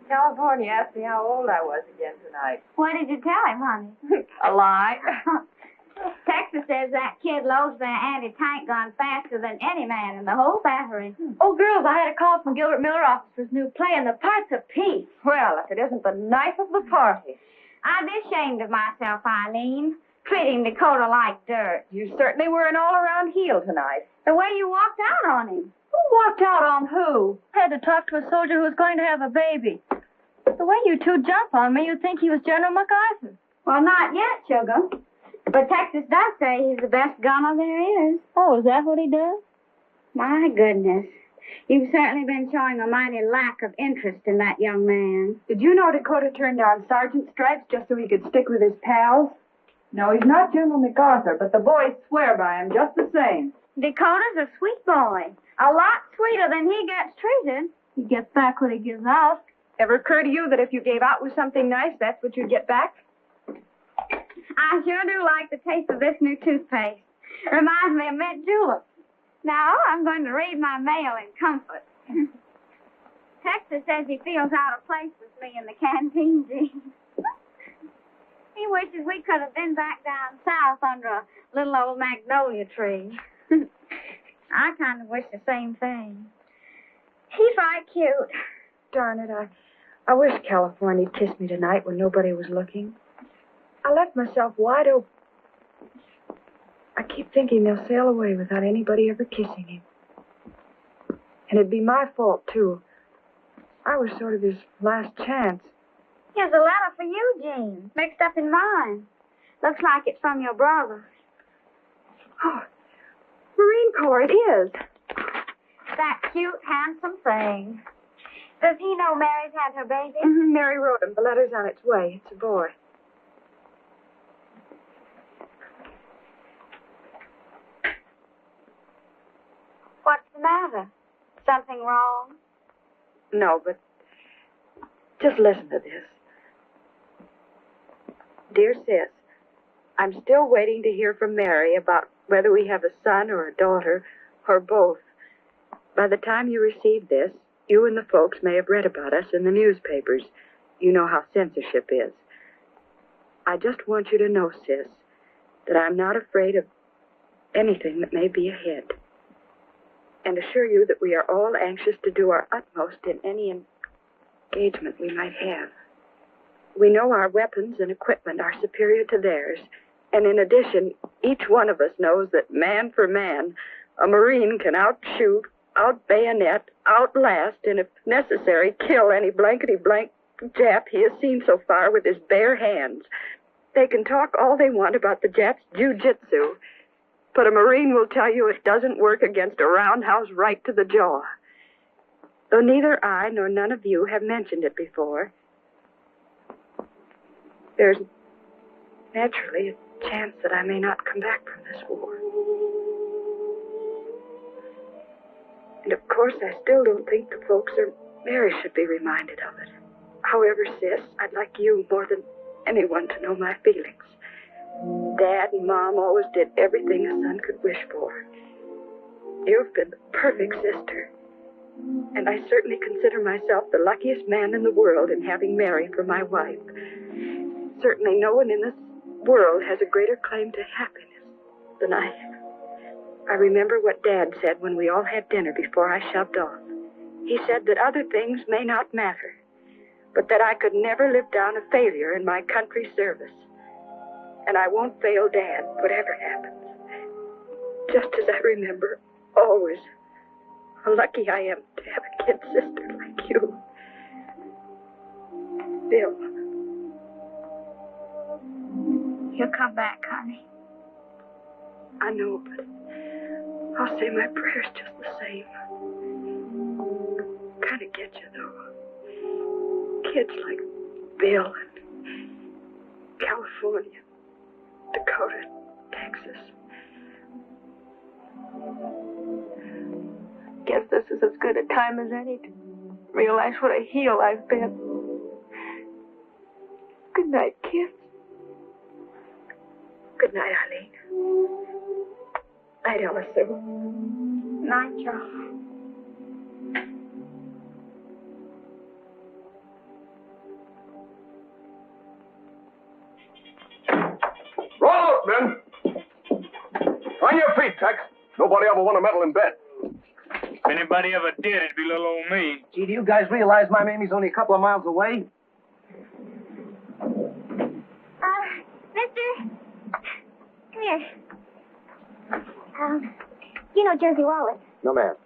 California asked me how old I was again tonight. What did you tell him, honey? A lie. Texas says that kid loads their anti-tank gun faster than any man in the whole battery. Oh, girls, I had a call from Gilbert Miller office for his new play, and the part's a piece. Well, if it isn't the knife of the party. I'd be ashamed of myself, Eileen, treating Dakota like dirt. You certainly were an all-around heel tonight. The way you walked out on him. Who walked out on who? I had to talk to a soldier who was going to have a baby. The way you two jump on me, you'd think he was General MacArthur. Well, not yet, sugar. But Texas does say he's the best gunner there is. Oh, is that what he does? My goodness. You've certainly been showing a mighty lack of interest in that young man. Did you know Dakota turned down sergeant stripes just so he could stick with his pals? No, he's not General MacArthur, but the boys swear by him just the same. Dakota's a sweet boy. A lot sweeter than he gets treated. He gets back what he gives out. Ever occur to you that if you gave out with something nice, that's what you'd get back? I sure do like the taste of this new toothpaste. Reminds me of mint julep. Now, I'm going to read my mail in comfort. Texas says he feels out of place with me in the canteen jeans. He wishes we could have been back down south under a little old magnolia tree. I kind of wish the same thing. He's right cute. Darn it, I wish California'd kiss me tonight when nobody was looking. I left myself wide open. I keep thinking they'll sail away without anybody ever kissing him. And it'd be my fault, too. I was sort of his last chance. Here's a letter for you, Jean, mixed up in mine. Looks like it's from your brother. Oh, Marine Corps, it is. That cute, handsome thing. Does he know Mary's had her baby? Mm-hmm, Mary wrote him. The letter's on its way. It's a boy. What's the matter? Something wrong? No, but just listen to this. Dear Sis, I'm still waiting to hear from Mary about whether we have a son or a daughter, or both. By the time you receive this, you and the folks may have read about us in the newspapers. You know how censorship is. I just want you to know, sis, that I'm not afraid of anything that may be ahead. And assure you that we are all anxious to do our utmost in any engagement we might have. We know our weapons and equipment are superior to theirs. And in addition, each one of us knows that man for man, a Marine can outshoot, out-bayonet, outlast, and if necessary, kill any blankety-blank Jap he has seen so far with his bare hands. They can talk all they want about the Japs' jiu-jitsu, but a Marine will tell you it doesn't work against a roundhouse right to the jaw. Though neither I nor none of you have mentioned it before, there's naturally a chance that I may not come back from this war. And of course, I still don't think the folks or Mary should be reminded of it. However, sis, I'd like you more than anyone to know my feelings. Dad and Mom always did everything a son could wish for. You've been the perfect sister. And I certainly consider myself the luckiest man in the world in having Mary for my wife. Certainly no one in this world has a greater claim to happiness than I have. I remember what Dad said when we all had dinner before I shoved off. He said that other things may not matter, but that I could never live down a failure in my country's service. And I won't fail Dad, whatever happens. Just as I remember, always, how lucky I am to have a kid sister like you. Bill. He'll come back, honey. I know, but I'll say my prayers just the same. Kind of get you, though. Kids like Bill and California, Dakota, Texas. Guess this is as good a time as any to realize what a heel I've been. Good night, kids. Good night, Eileen. Night, Ella Sue. Night, Charles. Roll out, men. On your feet, Tex. Nobody ever won a medal in bed. If anybody ever did, it'd be little old me. Gee, do you guys realize my Mamie's only a couple of miles away? Mister? Come here. You know Jersey Wallace. No, ma'am.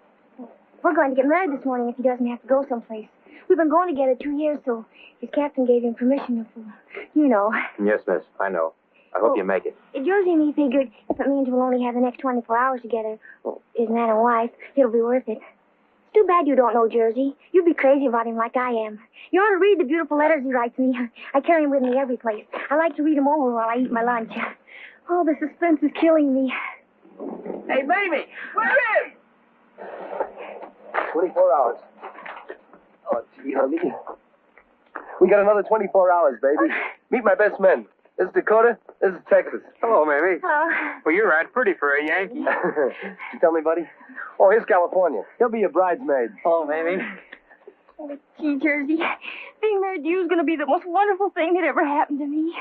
We're going to get married this morning if he doesn't have to go someplace. We've been going together 2 years, so his captain gave him permission to, you know. Yes, miss. I know. I hope you make it. Jersey and me figured if it means we'll only have the next 24 hours together, as man and wife, it'll be worth it. It's too bad you don't know Jersey. You'd be crazy about him like I am. You ought to read the beautiful letters he writes me. I carry him with me every place. I like to read them over while I eat my lunch. Oh, the suspense is killing me. Hey, baby! Where is? 24 hours. Oh, gee, honey. We got another 24 hours, baby. Meet my best men. This is Dakota. This is Texas. Hello, Mamie. Hello. Well, you're right pretty for a Yankee. Did you tell me, buddy? Oh, here's California. He'll be your bridesmaid. Hello, Mamie. Oh, gee, Jersey, being married to you is going to be the most wonderful thing that ever happened to me.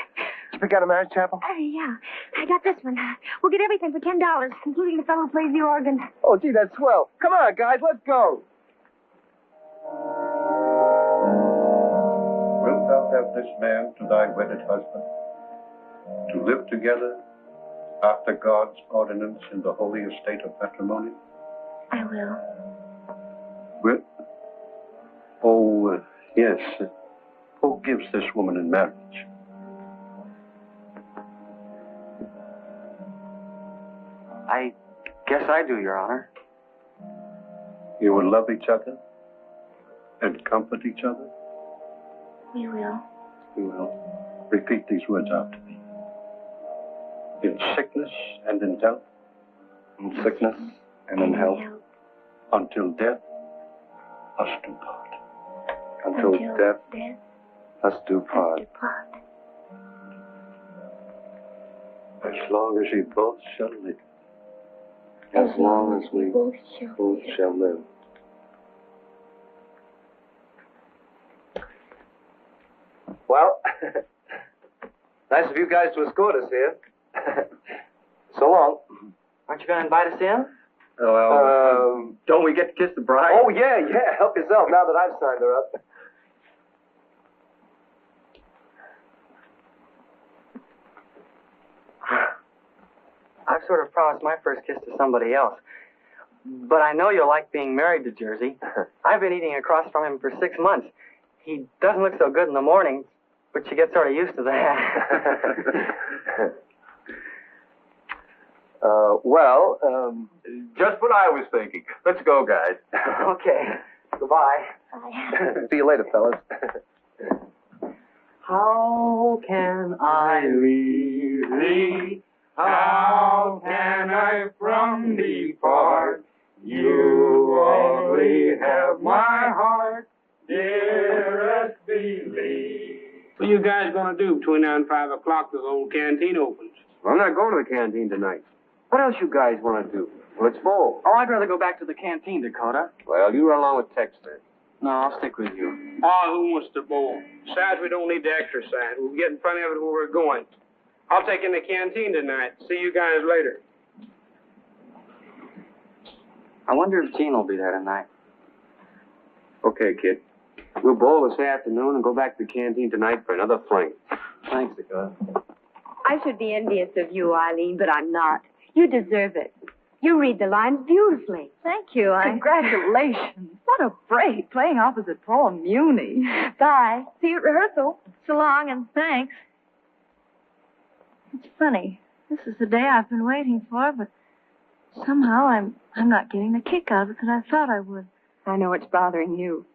Did you pick out a marriage chapel? Yeah. I got this one. We'll get everything for $10, including the fellow who plays the organ. Oh, gee, that's swell. Come on, guys, let's go. Wilt thou have this man to thy wedded husband, to live together after God's ordinance in the holy estate of matrimony? I will. Will? Oh, yes. Who gives this woman in marriage? I guess I do, Your Honor. You will love each other and comfort each other? We will. You will. Repeat these words after me. In sickness and in health. In sickness and in health. Until death us do part. Until death us do part. As long as we both shall live. As long as we both shall live. Well, Nice of you guys to escort us here. So long. Aren't you going to invite us in? Well, don't we get to kiss the bride? Oh, yeah. Help yourself now that I've signed her up. I've sort of promised my first kiss to somebody else. But I know you'll like being married to Jersey. I've been eating across from him for 6 months. He doesn't look so good in the mornings, but you get sort of used to that. Just what I was thinking. Let's go, guys. Okay. Goodbye. See you later, fellas. How can I leave thee? How can I from thee part? You only have my heart, dearest believe. What are you guys going to do between now and 5 o'clock till the old canteen opens? Well, I'm not going to the canteen tonight. What else you guys want to do? Well, it's full. Oh, I'd rather go back to the canteen, Dakota. Well, you run along with Tex then. No, I'll stick with you. Oh, who wants to bowl? Besides, we don't need to exercise. We'll get in plenty of it where we're going. I'll take in the canteen tonight. See you guys later. I wonder if Gene will be there tonight. Okay, kid. We'll bowl this afternoon and go back to the canteen tonight for another fling. Thanks, Dakota. I should be envious of you, Eileen, but I'm not. You deserve it. You read the lines beautifully. Thank you. Congratulations. What a break, playing opposite Paul Muni. Bye. See you at rehearsal. So long, and thanks. It's funny. This is the day I've been waiting for, but somehow I'm not getting the kick out of it that I thought I would. I know it's bothering you.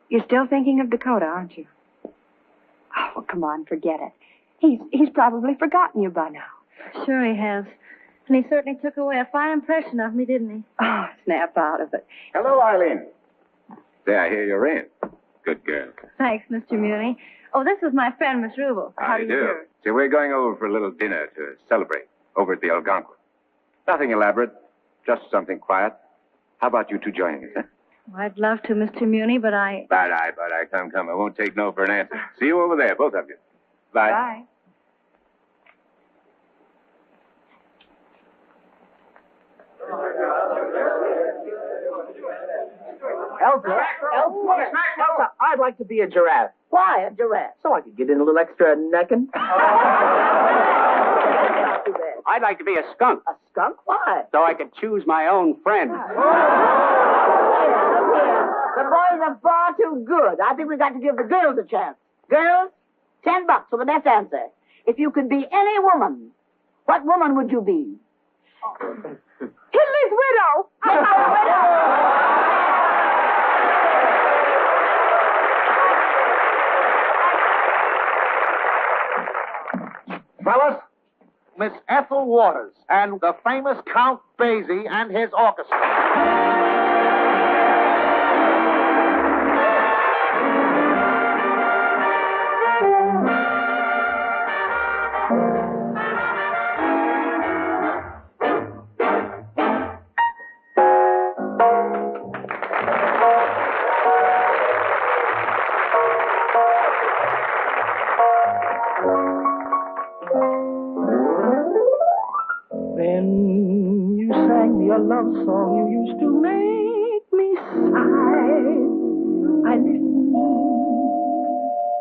You're still thinking of Dakota, aren't you? Oh, well, come on, forget it. He's probably forgotten you by now. Sure he has. And he certainly took away a fine impression of me, didn't he? Oh, snap out of it. Hello, Eileen. Say, I hear you're in. Good girl. Thanks, Mr. Muni. Oh, this is my friend, Miss Rubel. How do you do? See, we're going over for a little dinner to celebrate over at the Algonquin. Nothing elaborate, just something quiet. How about you two joining us, huh? Well, I'd love to, Mr. Muni, but I... But I. Come. I won't take no for an answer. See you over there, both of you. Bye. Bye. Elsa, I'd like to be a giraffe. Why a giraffe? So I could get in a little extra necking. I'd like to be a skunk. A skunk? Why? So I could choose my own friend. The boys are far too good. I think we've got to give the girls a chance. Girls, $10 for the best answer. If you could be any woman, what woman would you be? Hitler's widow. Fellas, Miss Ethel Waters and the famous Count Basie and his orchestra. Love song you used to make me sigh. I listened.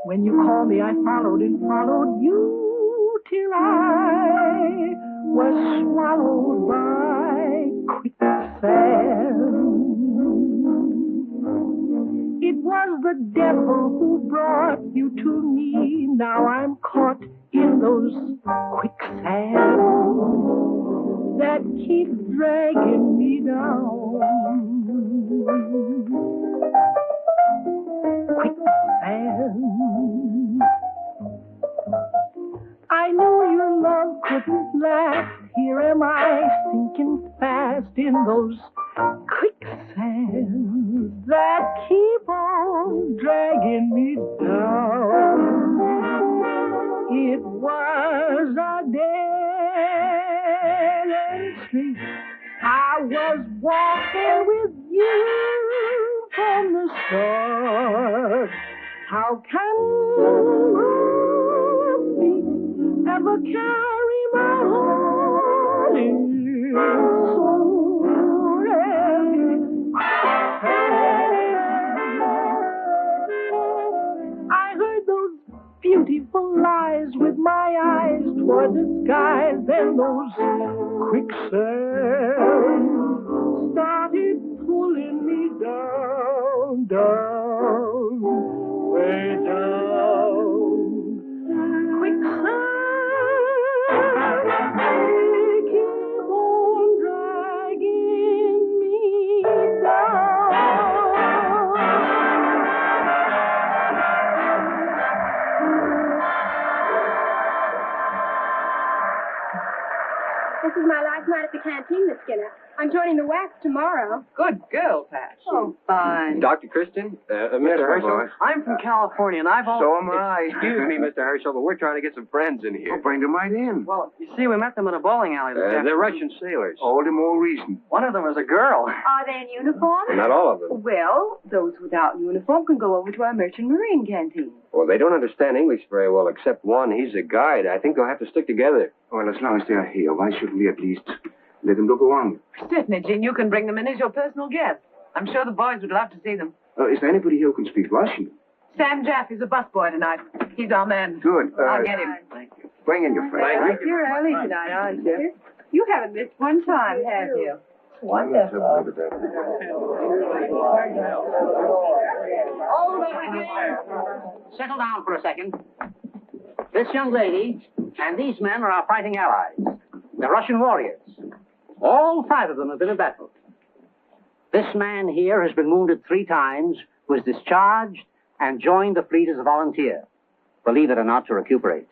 When you called me, I followed and followed you till I was swallowed by quicksand. It was the devil who brought you to me. Now I'm caught in those quicksands that keep dragging me down. Quicksand. I knew your love couldn't last. Here am I sinking fast in those quicksands that keep on dragging me down. It was a dead end street. I was walking with you from the start. How can love beat never carry my heart in so heavy. I heard those beautiful lies with my eyes toward the skies, and those quicksands started pulling me down, down, way down. Quicksand, they keep on dragging me down. This is my last night at the canteen, Miss Skinner. I'm joining the wax tomorrow. Good girl, Pat. Oh, fine. Dr. Christian? Mr. Herschel? I'm from California, and I've always... So am I. Excuse me, Mr. Herschel, but we're trying to get some friends in here. Well, bring them right in. Well, you see, we met them in a bowling alley this afternoon. They're Russian sailors. All the more reason. One of them was a girl. Are they in uniform? Not all of them. Well, those without uniform can go over to our merchant marine canteen. Well, they don't understand English very well, except one. He's a guide. I think they'll have to stick together. Well, as long as they are here, why shouldn't we at least let them look around? Certainly, Jane. You can bring them in as your personal guest. I'm sure the boys would love to see them. Is there anybody here who can speak Russian? Sam Jaffe's a busboy tonight. He's our man. Good. I'll get him. Thank you. Bring in your friend. Well, you're early tonight, aren't you? You haven't missed one time, have you? Wonderful. Hold everything. Settle down for a second. This young lady and these men are our fighting allies. They're Russian warriors. All 5 of them have been in battle. This man here has been wounded 3 times, was discharged, and joined the fleet as a volunteer. Believe it or not, to recuperate.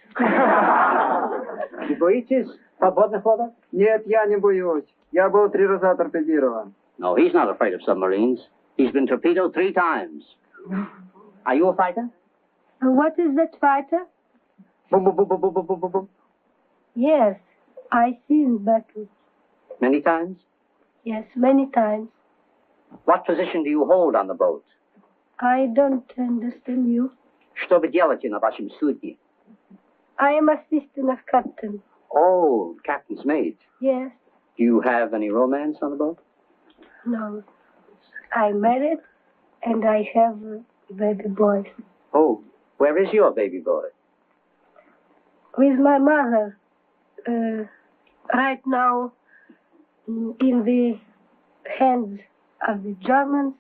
Не боитесь подводных лодок? Нет, я не боюсь. Я был 3 раза торпедирован. No, he's not afraid of submarines. He's been torpedoed 3 times. Are you a fighter? What is that, fighter? Boom, boom, boom, boom, boom, boom, boom, boom. Yes, I seen battle. Many times? Yes, many times. What position do you hold on the boat? I don't understand you. Что вы делаете на вашем судне? I am assistant of captain. Oh, captain's mate. Yes, Do you have any romance on the boat? no. I'm married and I have baby boys. Oh, where is your baby boy? With my mother. Right now, in the hands of the Germans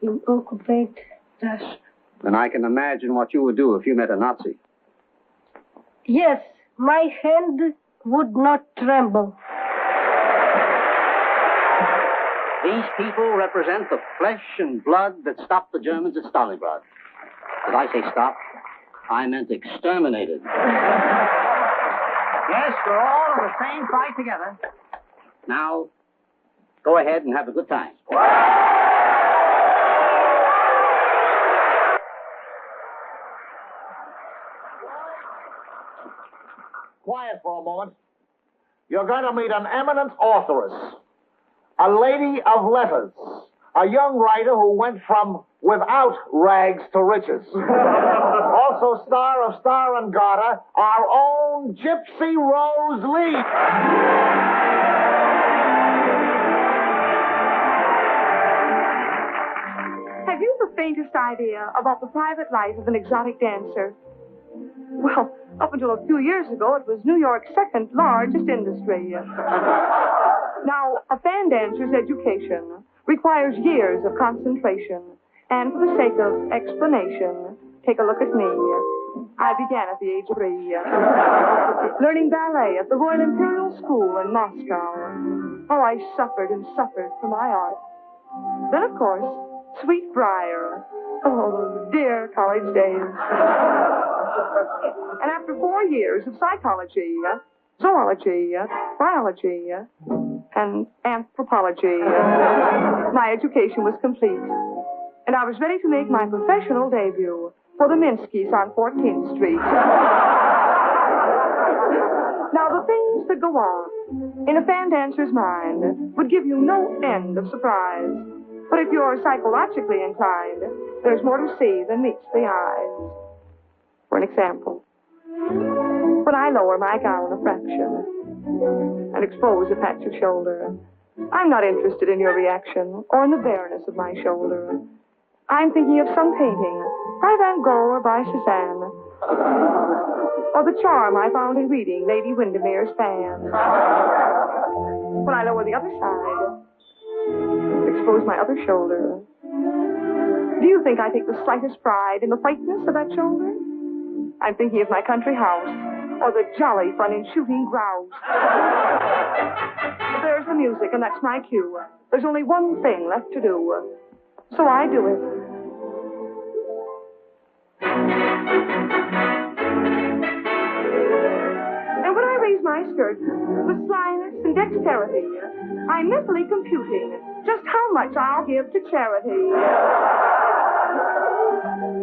in occupied Russia. Then I can imagine what you would do if you met a Nazi. Yes, my hand would not tremble. These people represent the flesh and blood that stopped the Germans at Stalingrad. As I say stop, I meant exterminated. Yes, we're all in the same fight together. Now, go ahead and have a good time. Quiet for a moment. You're going to meet an eminent authoress, a lady of letters, a young writer who went from without rags to riches. Also star of Star and Garter, our own Gypsy Rose Lee. Have you the faintest idea about the private life of an exotic dancer? Well, up until a few years ago, it was New York's second largest industry. Now, a fan dancer's education requires years of concentration. And for the sake of explanation, take a look at me. I began at the age of 3, learning ballet at the Royal Imperial School in Moscow. Oh, I suffered and suffered for my art. Then, of course, Sweetbriar. Oh, dear college days. And after 4 years of psychology, zoology, biology, and anthropology, my education was complete. And I was ready to make my professional debut for the Minskys on 14th Street. Now, the things that go on in a fan dancer's mind would give you no end of surprise. But if you're psychologically inclined, there's more to see than meets the eyes. For an example. When I lower my gown a fraction and expose a patch of shoulder, I'm not interested in your reaction or in the bareness of my shoulder. I'm thinking of some painting by Van Gogh or by Cézanne, or the charm I found in reading Lady Windermere's fan. When I lower the other side, expose my other shoulder, do you think I take the slightest pride in the whiteness of that shoulder? I'm thinking of my country house, or the jolly fun in shooting grouse. There's the music, and that's my cue. There's only one thing left to do, so I do it. And when I raise my skirts with slyness and dexterity, I'm mentally computing just how much I'll give to charity.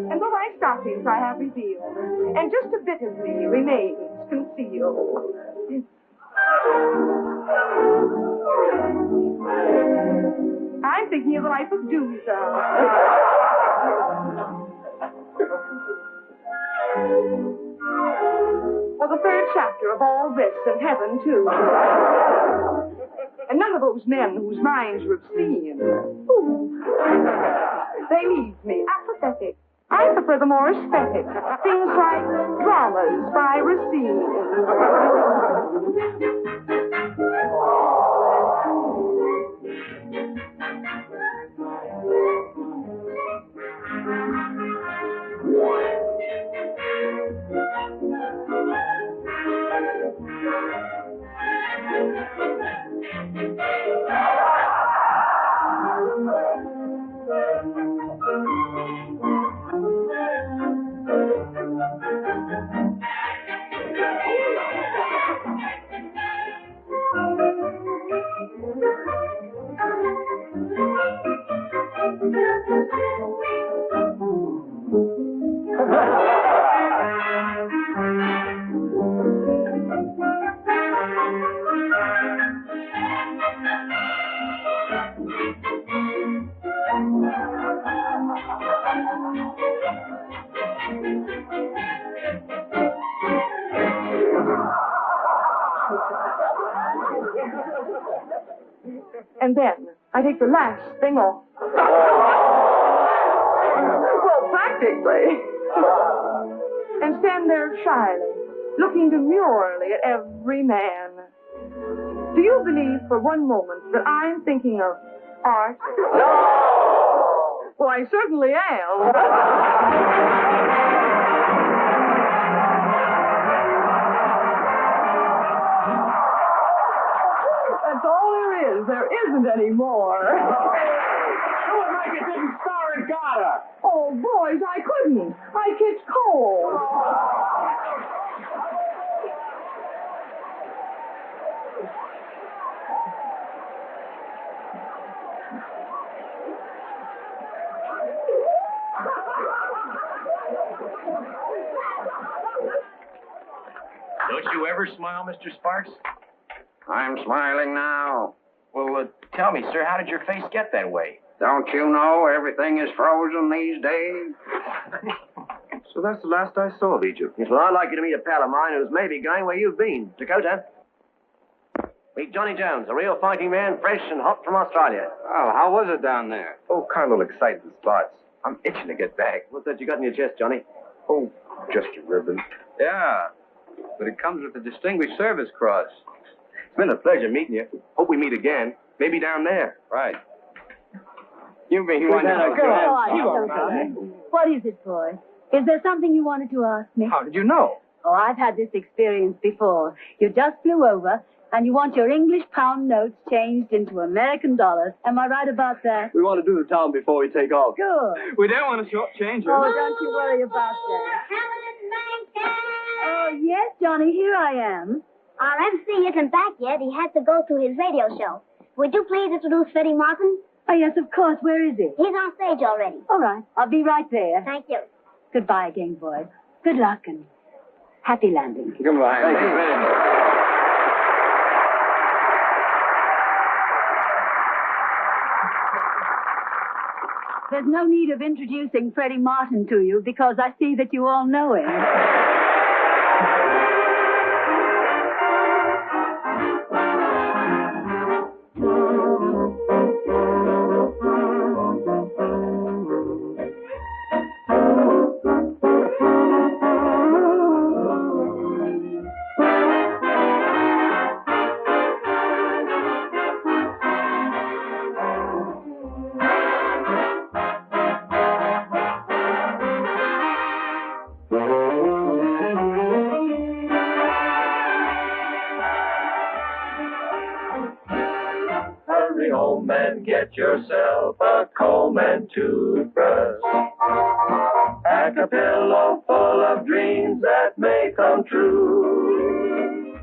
And though my stockings I have revealed, and just a bit of me remains concealed. I'm thinking of the life of Dooza. Or the third chapter of All This in Heaven, too. And none of those men whose minds are obscene. Ooh. They leave me apathetic. I prefer the more aesthetic. Things like dramas by Racine. And then I take the last thing off. Well, practically. And stand there shyly, looking demurely at every man. Do you believe for one moment that I'm thinking of art? No! Well, I certainly am. That's all there is. There isn't any more. Do it like it didn't star in Gotta. Oh, boys, I couldn't. I catch cold. Don't you ever smile, Mr. Sparks? I'm smiling now. Well, tell me, sir, how did your face get that way? Don't you know everything is frozen these days? So that's the last I saw of Egypt. Yes, well, I'd like you to meet a pal of mine who's maybe going where you've been. Dakota. Meet Johnny Jones, a real fighting man, fresh and hot from Australia. Oh, how was it down there? Oh, kind of excited spots. I'm itching to get back. What's that you got in your chest, Johnny? Oh, just a ribbon. Yeah, but it comes with the Distinguished Service Cross. It's been a pleasure meeting you. Hope we meet again. Maybe down there. Right. You've been What is it, boy? Is there something you wanted to ask me? How did you know? Oh, I've had this experience before. You just flew over, and you want your English pound notes changed into American dollars. Am I right about that? We want to do the town before we take off. Good. We don't want to shortchange her. Oh, don't you worry about that. Oh, yes, Johnny, here I am. Our MC isn't back yet. He has to go to his radio show. Would you please introduce Freddie Martin? Oh, yes, of course. Where is he? He's on stage already. All right. I'll be right there. Thank you. Goodbye again, boys. Good luck and happy landing. Goodbye. Thank you. There's no need of introducing Freddie Martin to you because I see that you all know him. yourself a comb and toothbrush. Pack a pillow full of dreams that may come true.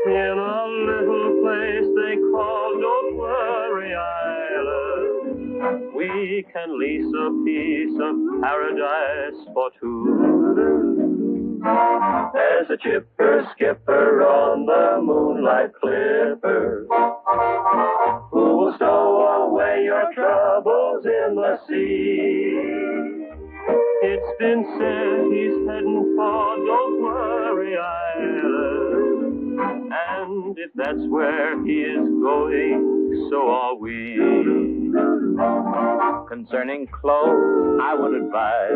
In a little place they call Don't Worry Island, we can lease a piece of paradise for two. There's a chipper skipper on the moonlight clipper who will stow away your troubles in the sea. It's been said he's heading for Don't Worry Island, and if that's where he is going, so are we. Concerning clothes, I would advise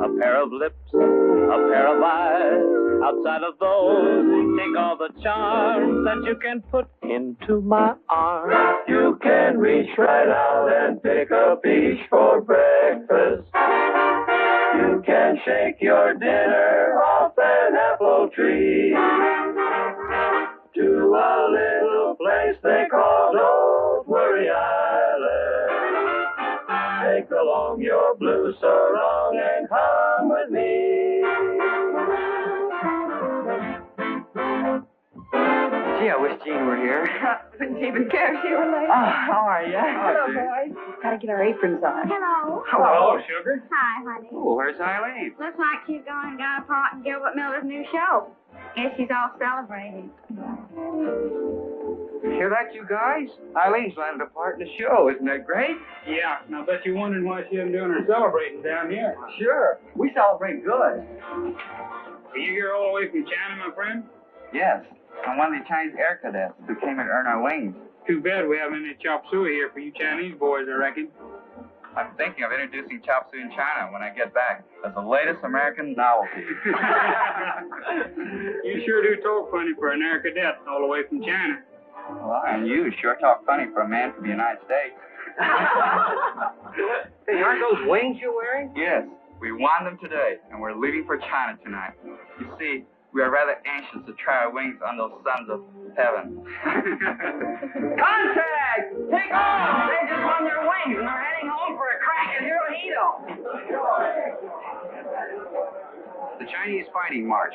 a pair of lips, a pair of eyes. Outside of those, take all the charms that you can put into my arms. You can reach right out and pick a peach for breakfast. You can shake your dinner off an apple tree to a little place they call Don't Worry Island. Take along your blue sarong and come with me. Gee, I wish Jean were here. Wouldn't even care if you were late. Oh, how are you? Hello, boys. Gotta get our aprons on. Hello. Hello, sugar. Hi, honey. Oh, where's Eileen? Looks like she's going and got a part in Gilbert Miller's new show. Guess she's all celebrating. Hear that, you guys? Eileen's landed a part in the show. Isn't that great? Yeah, and I bet you're wondering why she isn't doing her celebrating down here. Sure. We celebrate good. Are you here all the way from China, my friend? Yes. I'm one of the Chinese air cadets who came here to earn our wings. Too bad we haven't any chop suey here for you Chinese boys, I reckon. I'm thinking of introducing chop suey in China when I get back as the latest American novelty. You sure do talk funny for an air cadet all the way from China. Well, and you sure talk funny for a man from the United States. Hey, aren't those wings you're wearing? Yes, we won them today, and we're leaving for China tonight. You see, we are rather anxious to try our wings on those sons of heaven. Contact! Take off! They just won their wings and they're heading home for a crack at Hirohito. The Chinese Fighting March.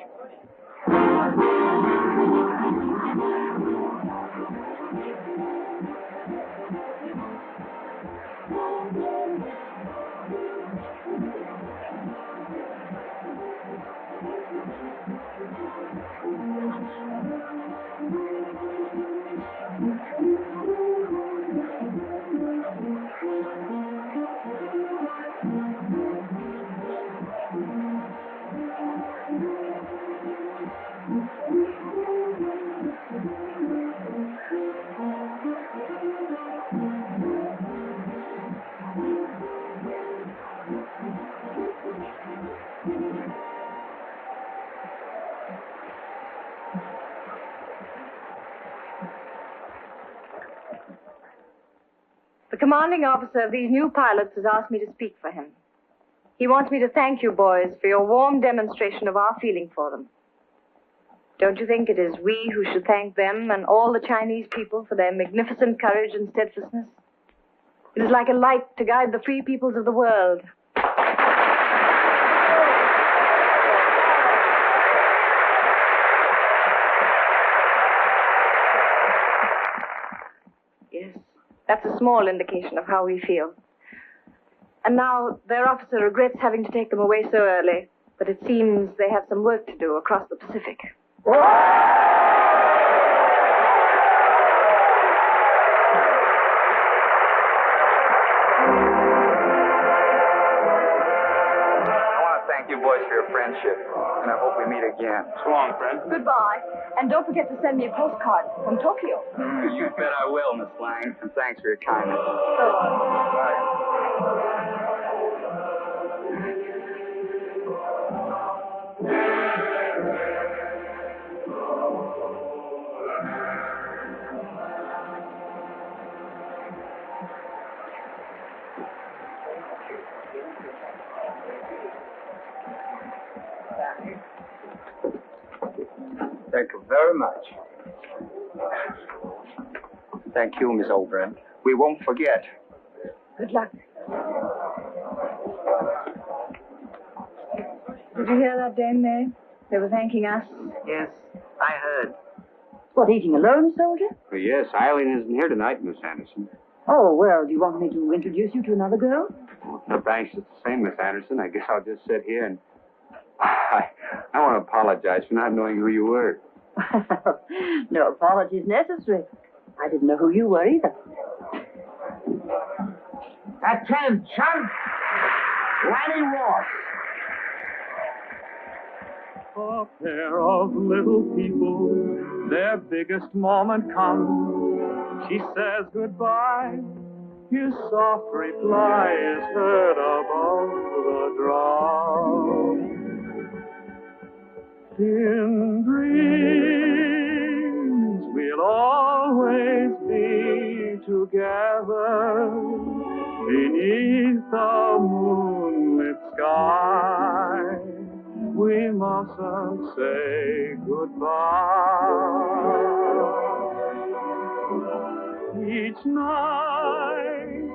The commanding officer of these new pilots has asked me to speak for him. He wants me to thank you boys for your warm demonstration of our feeling for them. Don't you think it is we who should thank them and all the Chinese people for their magnificent courage and steadfastness? It is like a light to guide the free peoples of the world. Yes, that's a small indication of how we feel. And now their officer regrets having to take them away so early, but it seems they have some work to do across the Pacific. Thank you, boys, for your friendship, and I hope we meet again. So long, friend. Goodbye. And don't forget to send me a postcard from Tokyo. You bet I will, Miss Lang, and thanks for your kindness. Thank you very much. Thank you, Miss O'Brien. We won't forget. Good luck. Did you hear that, Dame May? They were thanking us. Yes, I heard. What, eating alone, soldier? Well, yes, Eileen isn't here tonight, Miss Anderson. Oh, well, do you want me to introduce you to another girl? Well, if not anxious the same, Miss Anderson, I guess I'll just sit here and... I want to apologize for not knowing who you were. No apologies necessary. I didn't know who you were either. Attention! Lanny Ross. A pair of little people, their biggest moment comes. She says goodbye. His soft reply is heard above the drum. In dreams, we'll always be together beneath the moonlit sky. We mustn't say goodbye. Each night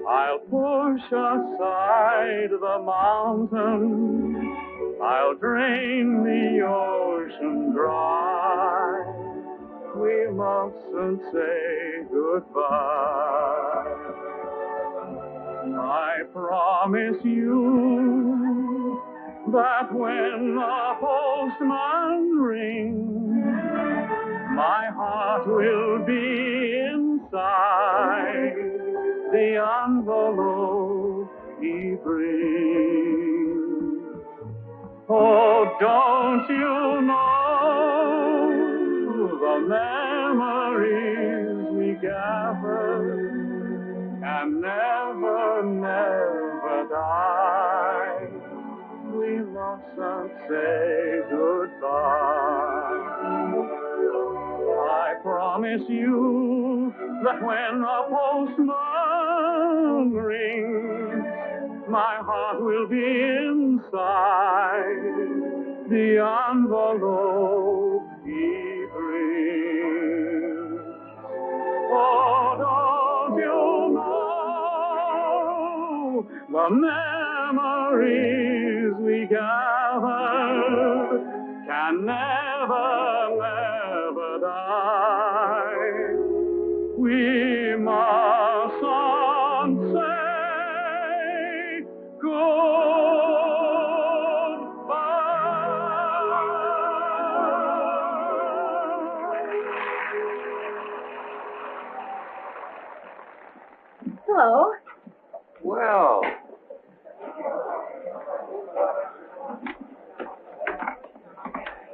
I'll push aside the mountain, I'll drain the ocean dry. We mustn't say goodbye. I promise you that when the postman rings, my heart will be inside the envelope he brings. Oh, don't you know the memories we gathered can never, never die? We mustn't say goodbye. I promise you that when a postman rings, my heart will be inside the envelope he brings. Oh, don't you know the memories we gathered can never, never die? We mustn't say Hello. Well.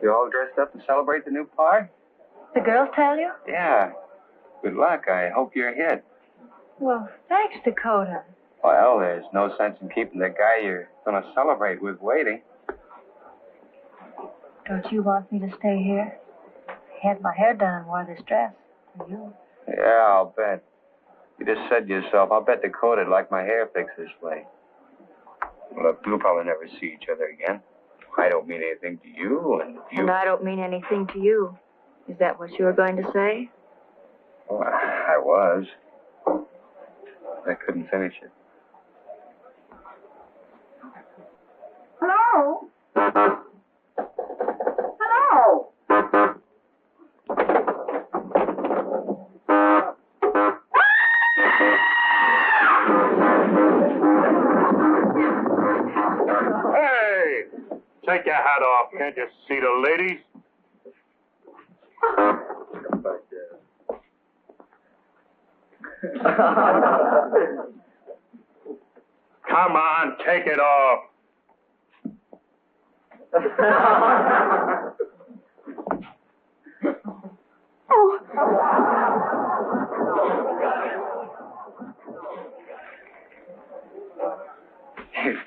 You all dressed up to celebrate the new part? The girls tell you? Yeah. Good luck. I hope you're hit. Well, thanks, Dakota. Well, there's no sense in keeping the guy you're going to celebrate with waiting. Don't you want me to stay here? I had my hair done and wore this dress. For you. Yeah, I'll bet. You just said to yourself, I'll bet Dakota'd like my hair fixed this way. Look, we'll probably never see each other again. I don't mean anything to you, and you... And I don't mean anything to you. Is that what you were going to say? Well, I was. I couldn't finish it. Hello? Hello? Hey! Take your hat off. Can't you see the ladies? Come back there. Come on, take it off. It's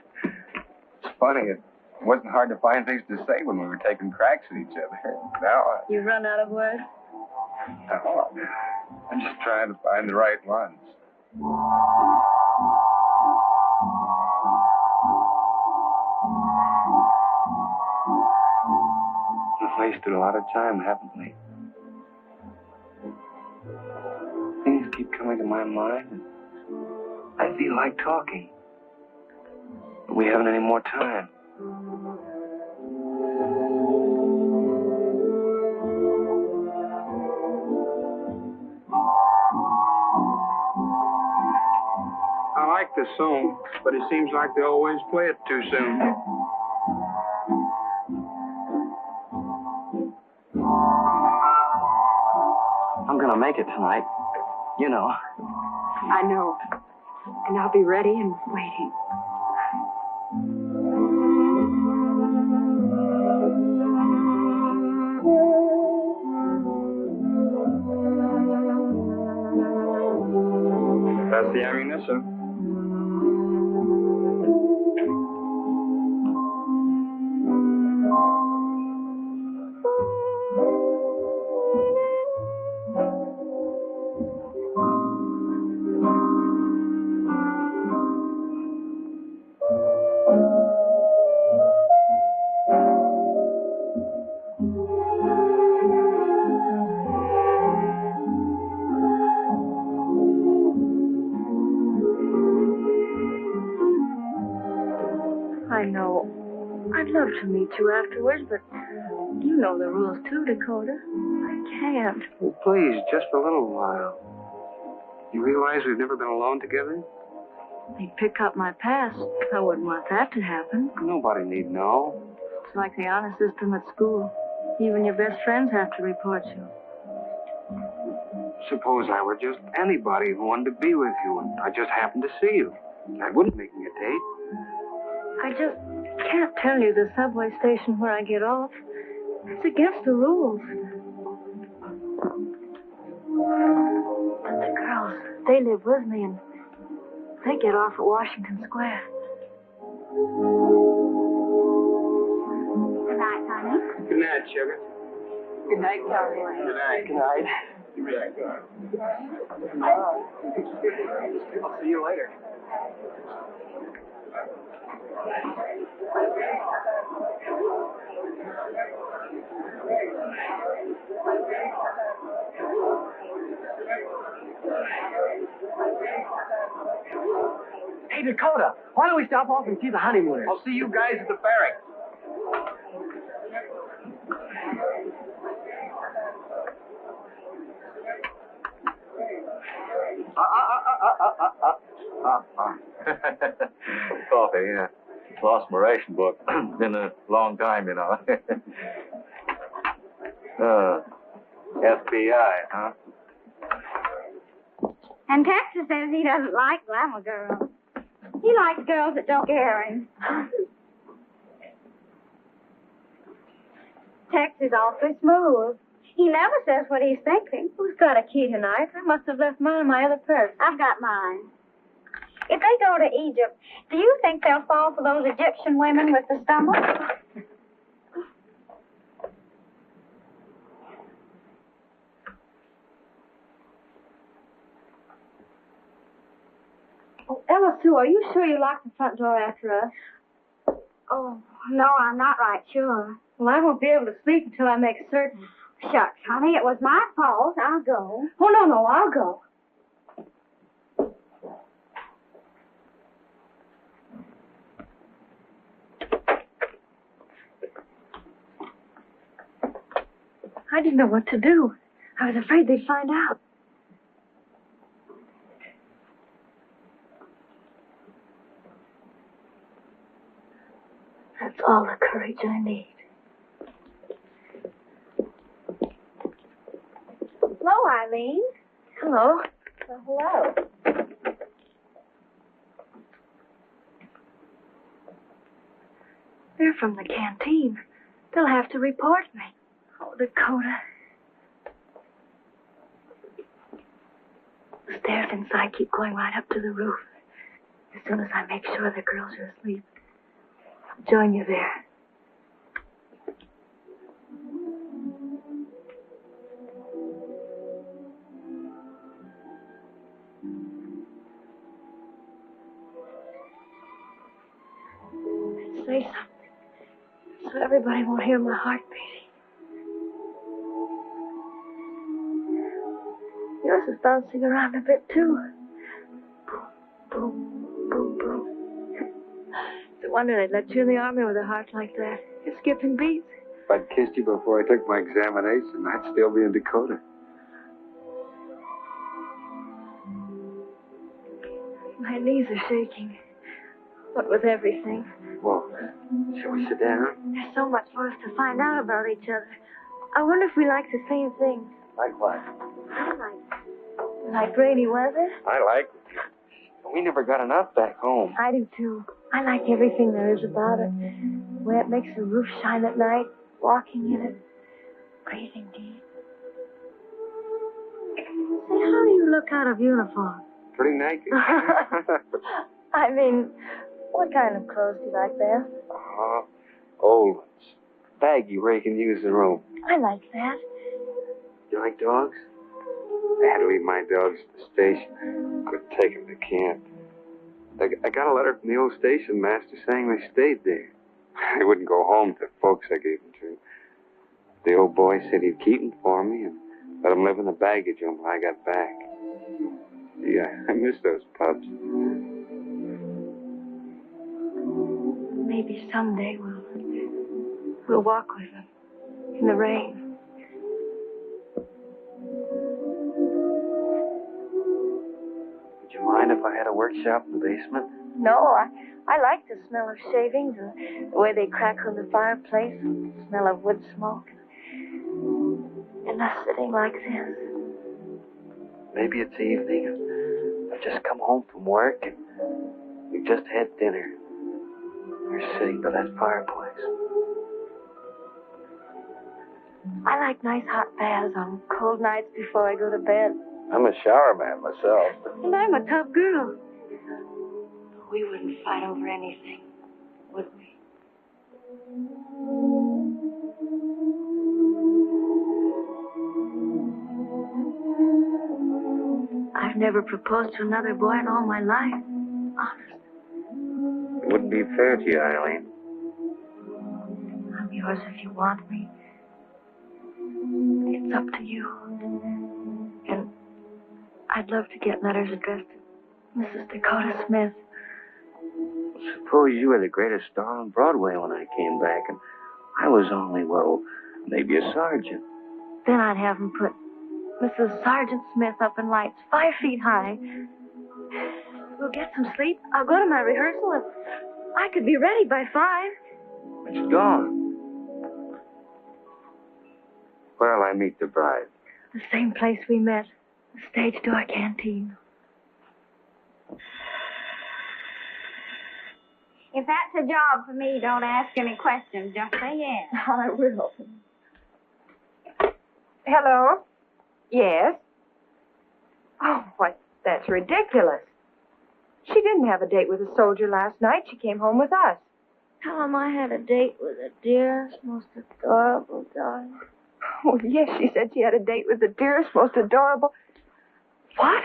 funny. It wasn't hard to find things to say when we were taking cracks at each other. Now You run out of words? I'm just trying to find the right ones. We've wasted a lot of time, haven't we? Things keep coming to my mind, and I feel like talking. But we haven't any more time. I like this song, but it seems like they always play it too soon. I'm gonna make it tonight. You know. I know. And I'll be ready and waiting. That's the ammunition. I know. I'd love to meet you afterwards, but you know the rules too, Dakota. I can't. Oh, please, just a little while. You realize we've never been alone together? They'd pick up my past. I wouldn't want that to happen. Nobody need know. It's like the honor system at school. Even your best friends have to report you. Suppose I were just anybody who wanted to be with you, and I just happened to see you. I wouldn't make me a date. I just can't tell you the subway station where I get off. It's against the rules. But the girls, they live with me, and they get off at Washington Square. Good night, honey. Good night, sugar. Good night, Caroline. Good night. Good night. I'll see you later. Hey, Dakota, why don't we stop off and see the honeymooners? I'll see you guys at the barracks. Coffee, yeah. Lost my ration book. Been a long time, you know. FBI, huh? And Texas says he doesn't like glamour girls. He likes girls that don't scare him. Tex is awfully smooth. He never says what he's thinking. Who's got a key tonight? I must have left mine in my other purse. I've got mine. If they go to Egypt, do you think they'll fall for those Egyptian women with the stomach? Oh, Ella Sue, are you sure you locked the front door after us? Oh, no, I'm not right sure. Well, I won't be able to sleep until I make certain. Shucks, honey, it was my fault. I'll go. Oh, no, I'll go. I didn't know what to do. I was afraid they'd find out. That's all the courage I need. Hello, Eileen. Hello. Well, hello. They're from the canteen. They'll have to report me. Oh, Dakota. The stairs inside keep going right up to the roof. As soon as I make sure the girls are asleep, I'll join you there. Say something, so everybody won't hear my heart beating. Yours is bouncing around a bit, too. Boom, Boom, boom, boom. It's a wonder they'd let you in the army with a heart like that. You're skipping beats. If I'd kissed you before I took my examination, I'd still be in Dakota. My knees are shaking. What with everything. Well, shall we sit down? There's so much for us to find out about each other. I wonder if we like the same things. Like what? I like rainy weather. I like it. We never got enough back home. I do too. I like everything there is about it. The way it makes the roof shine at night, walking in it, breathing deep. Say, how do you look out of uniform? Pretty naked. I mean, what kind of clothes do you like there? Old ones. Baggy where you can use the room. I like that. You like dogs? I had to leave my dogs at the station. Couldn't take them to camp. I got a letter from the old station master saying they stayed there. They wouldn't go home to folks I gave them to. The old boy said he'd keep them for me and let them live in the baggage room when I got back. Yeah, I miss those pups. Maybe someday we'll walk with them in the rain. Would you mind if I had a workshop in the basement? No, I like the smell of shavings and the way they crackle in the fireplace, and the smell of wood smoke, and us sitting like this. Maybe it's evening and I've just come home from work and we've just had dinner. We're sitting by that fireplace. I like nice hot baths on cold nights before I go to bed. I'm a shower man myself. And I'm a tough girl. We wouldn't fight over anything, would we? I've never proposed to another boy in all my life. Honest. It wouldn't be fair to you, Eileen. I'm yours if you want me. It's up to you. And I'd love to get letters addressed to Mrs. Dakota Smith. Suppose you were the greatest star on Broadway when I came back, and I was only, well, maybe a sergeant. Then I'd have him put Mrs. Sergeant Smith up in lights 5 feet high. We'll get some sleep. I'll go to my rehearsal, and I could be ready by 5. It's gone. Where'll I meet the bride? The same place we met, the Stage Door Canteen. If that's a job for me, don't ask any questions. Just say yes. I will. Hello? Yes? Oh, what? That's ridiculous. She didn't have a date with a soldier last night. She came home with us. Tell him I had a date with the dearest, most adorable darling. Oh, yes, she said she had a date with the dearest, most adorable... What?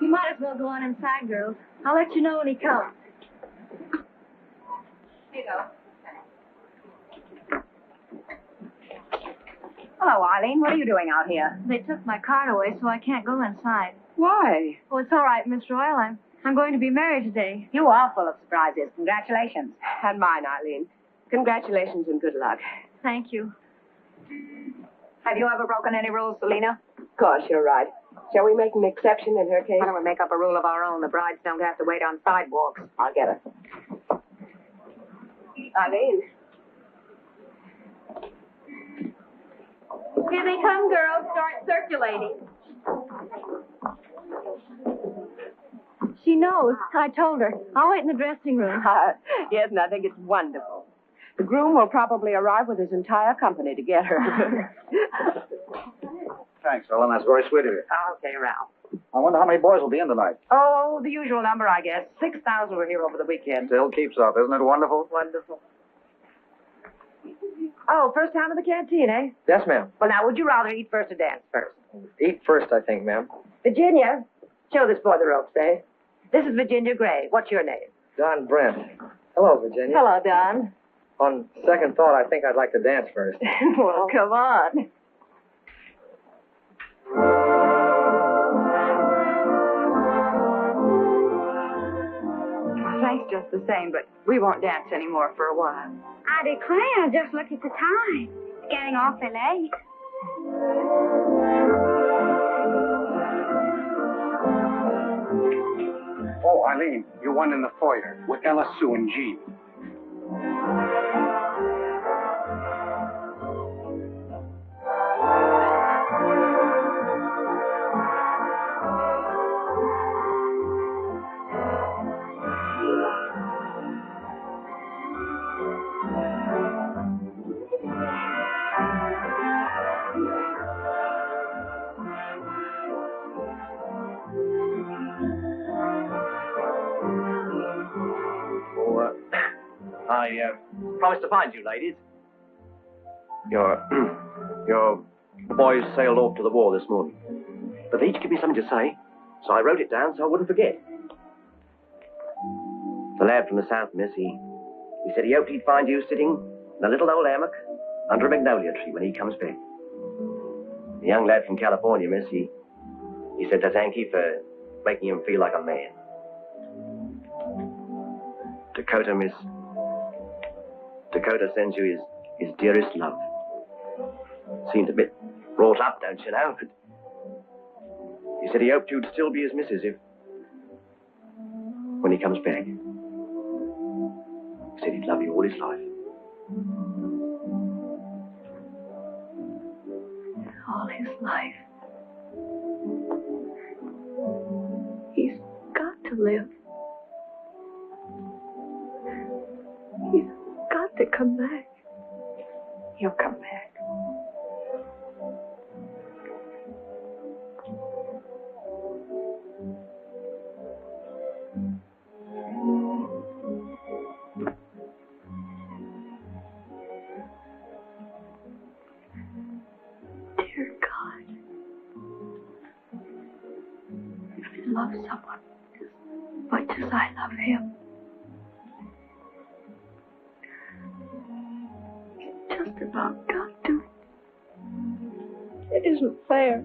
You might as well go on inside, girls. I'll let you know when he comes. Here you go. Hello, Eileen. What are you doing out here? They took my card away, so I can't go inside. Why? Oh, it's all right, Miss Royal. I'm going to be married today. You are full of surprises. Congratulations. And mine, Eileen. Congratulations and good luck. Thank you. Have you ever broken any rules, Selena? Of course, you're right. Shall we make an exception in her case? Why don't we make up a rule of our own? The brides don't have to wait on sidewalks. I'll get her. Eileen. Here they come, girls. Start circulating. She knows. I told her. I'll wait in the dressing room. Yes, and I think it's wonderful. The groom will probably arrive with his entire company to get her. Thanks, Ellen. That's very sweet of you. Okay, Ralph. I wonder how many boys will be in tonight. Oh, the usual number, I guess. 6,000 were here over the weekend. Still keeps up, isn't it wonderful? Wonderful. Oh, first time in the canteen, eh? Yes, ma'am. Well, now, would you rather eat first or dance first? Eat first, I think, ma'am. Virginia, show this boy the ropes, eh? This is Virginia Gray. What's your name? Don Brent. Hello, Virginia. Hello, Don. On second thought, I think I'd like to dance first. Well, come on. Thanks just the same, but we won't dance anymore for a while. I declare, just look at the time. It's getting awfully late. Oh, Eileen, you won in the foyer with Ella, Sue, and Jean. I promised to find you, ladies. Your boys sailed off to the war this morning. But they each give me something to say, so I wrote it down so I wouldn't forget. The lad from the south, miss, he said he hoped he'd find you sitting in a little old hammock under a magnolia tree when he comes back. The young lad from California, miss, he said to thank you for making him feel like a man. Dakota, miss, Dakota sends you his dearest love. Seemed a bit wrought up, don't you know? But he said he hoped you'd still be his missus when he comes back. He said he'd love you all his life. All his life. He's got to live. He's got to come back. He'll come back. Dear God, if you love someone as much as I love him, just about got to. It isn't fair.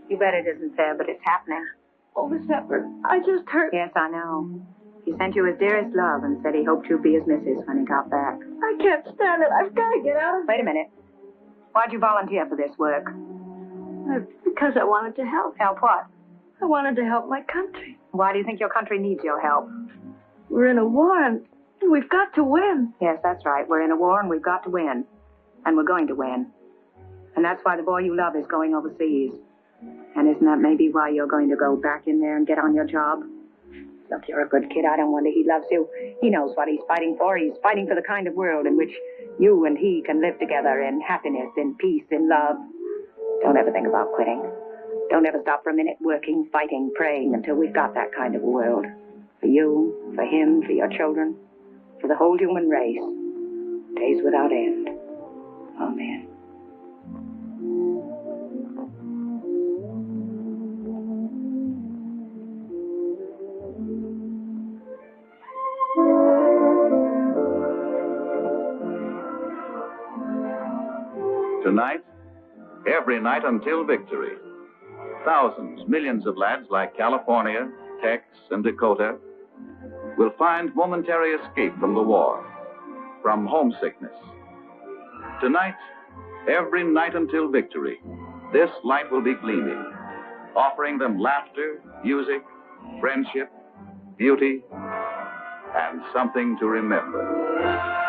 You bet it isn't fair, but it's happening. Oh, Miss Hepburn, I just heard... Yes, I know. He sent you his dearest love and said he hoped you'd be his missus when he got back. I can't stand it. I've got to get out of Wait a minute. Why'd you volunteer for this work? Because I wanted to help. Help what? I wanted to help my country. Why do you think your country needs your help? We're in a war and we've got to win. Yes, that's right. We're in a war and we've got to win. And we're going to win. And that's why the boy you love is going overseas. And isn't that maybe why you're going to go back in there and get on your job? Look, you're a good kid. I don't wonder he loves you. He knows what he's fighting for. He's fighting for the kind of world in which you and he can live together in happiness, in peace, in love. Don't ever think about quitting. Don't ever stop for a minute working, fighting, praying until we've got that kind of a world. For you, for him, for your children, for the whole human race. Days without end. Amen. Tonight, every night until victory, thousands, millions of lads like California, Texas, and Dakota will find momentary escape from the war, from homesickness. Tonight, every night until victory, this light will be gleaming, offering them laughter, music, friendship, beauty, and something to remember.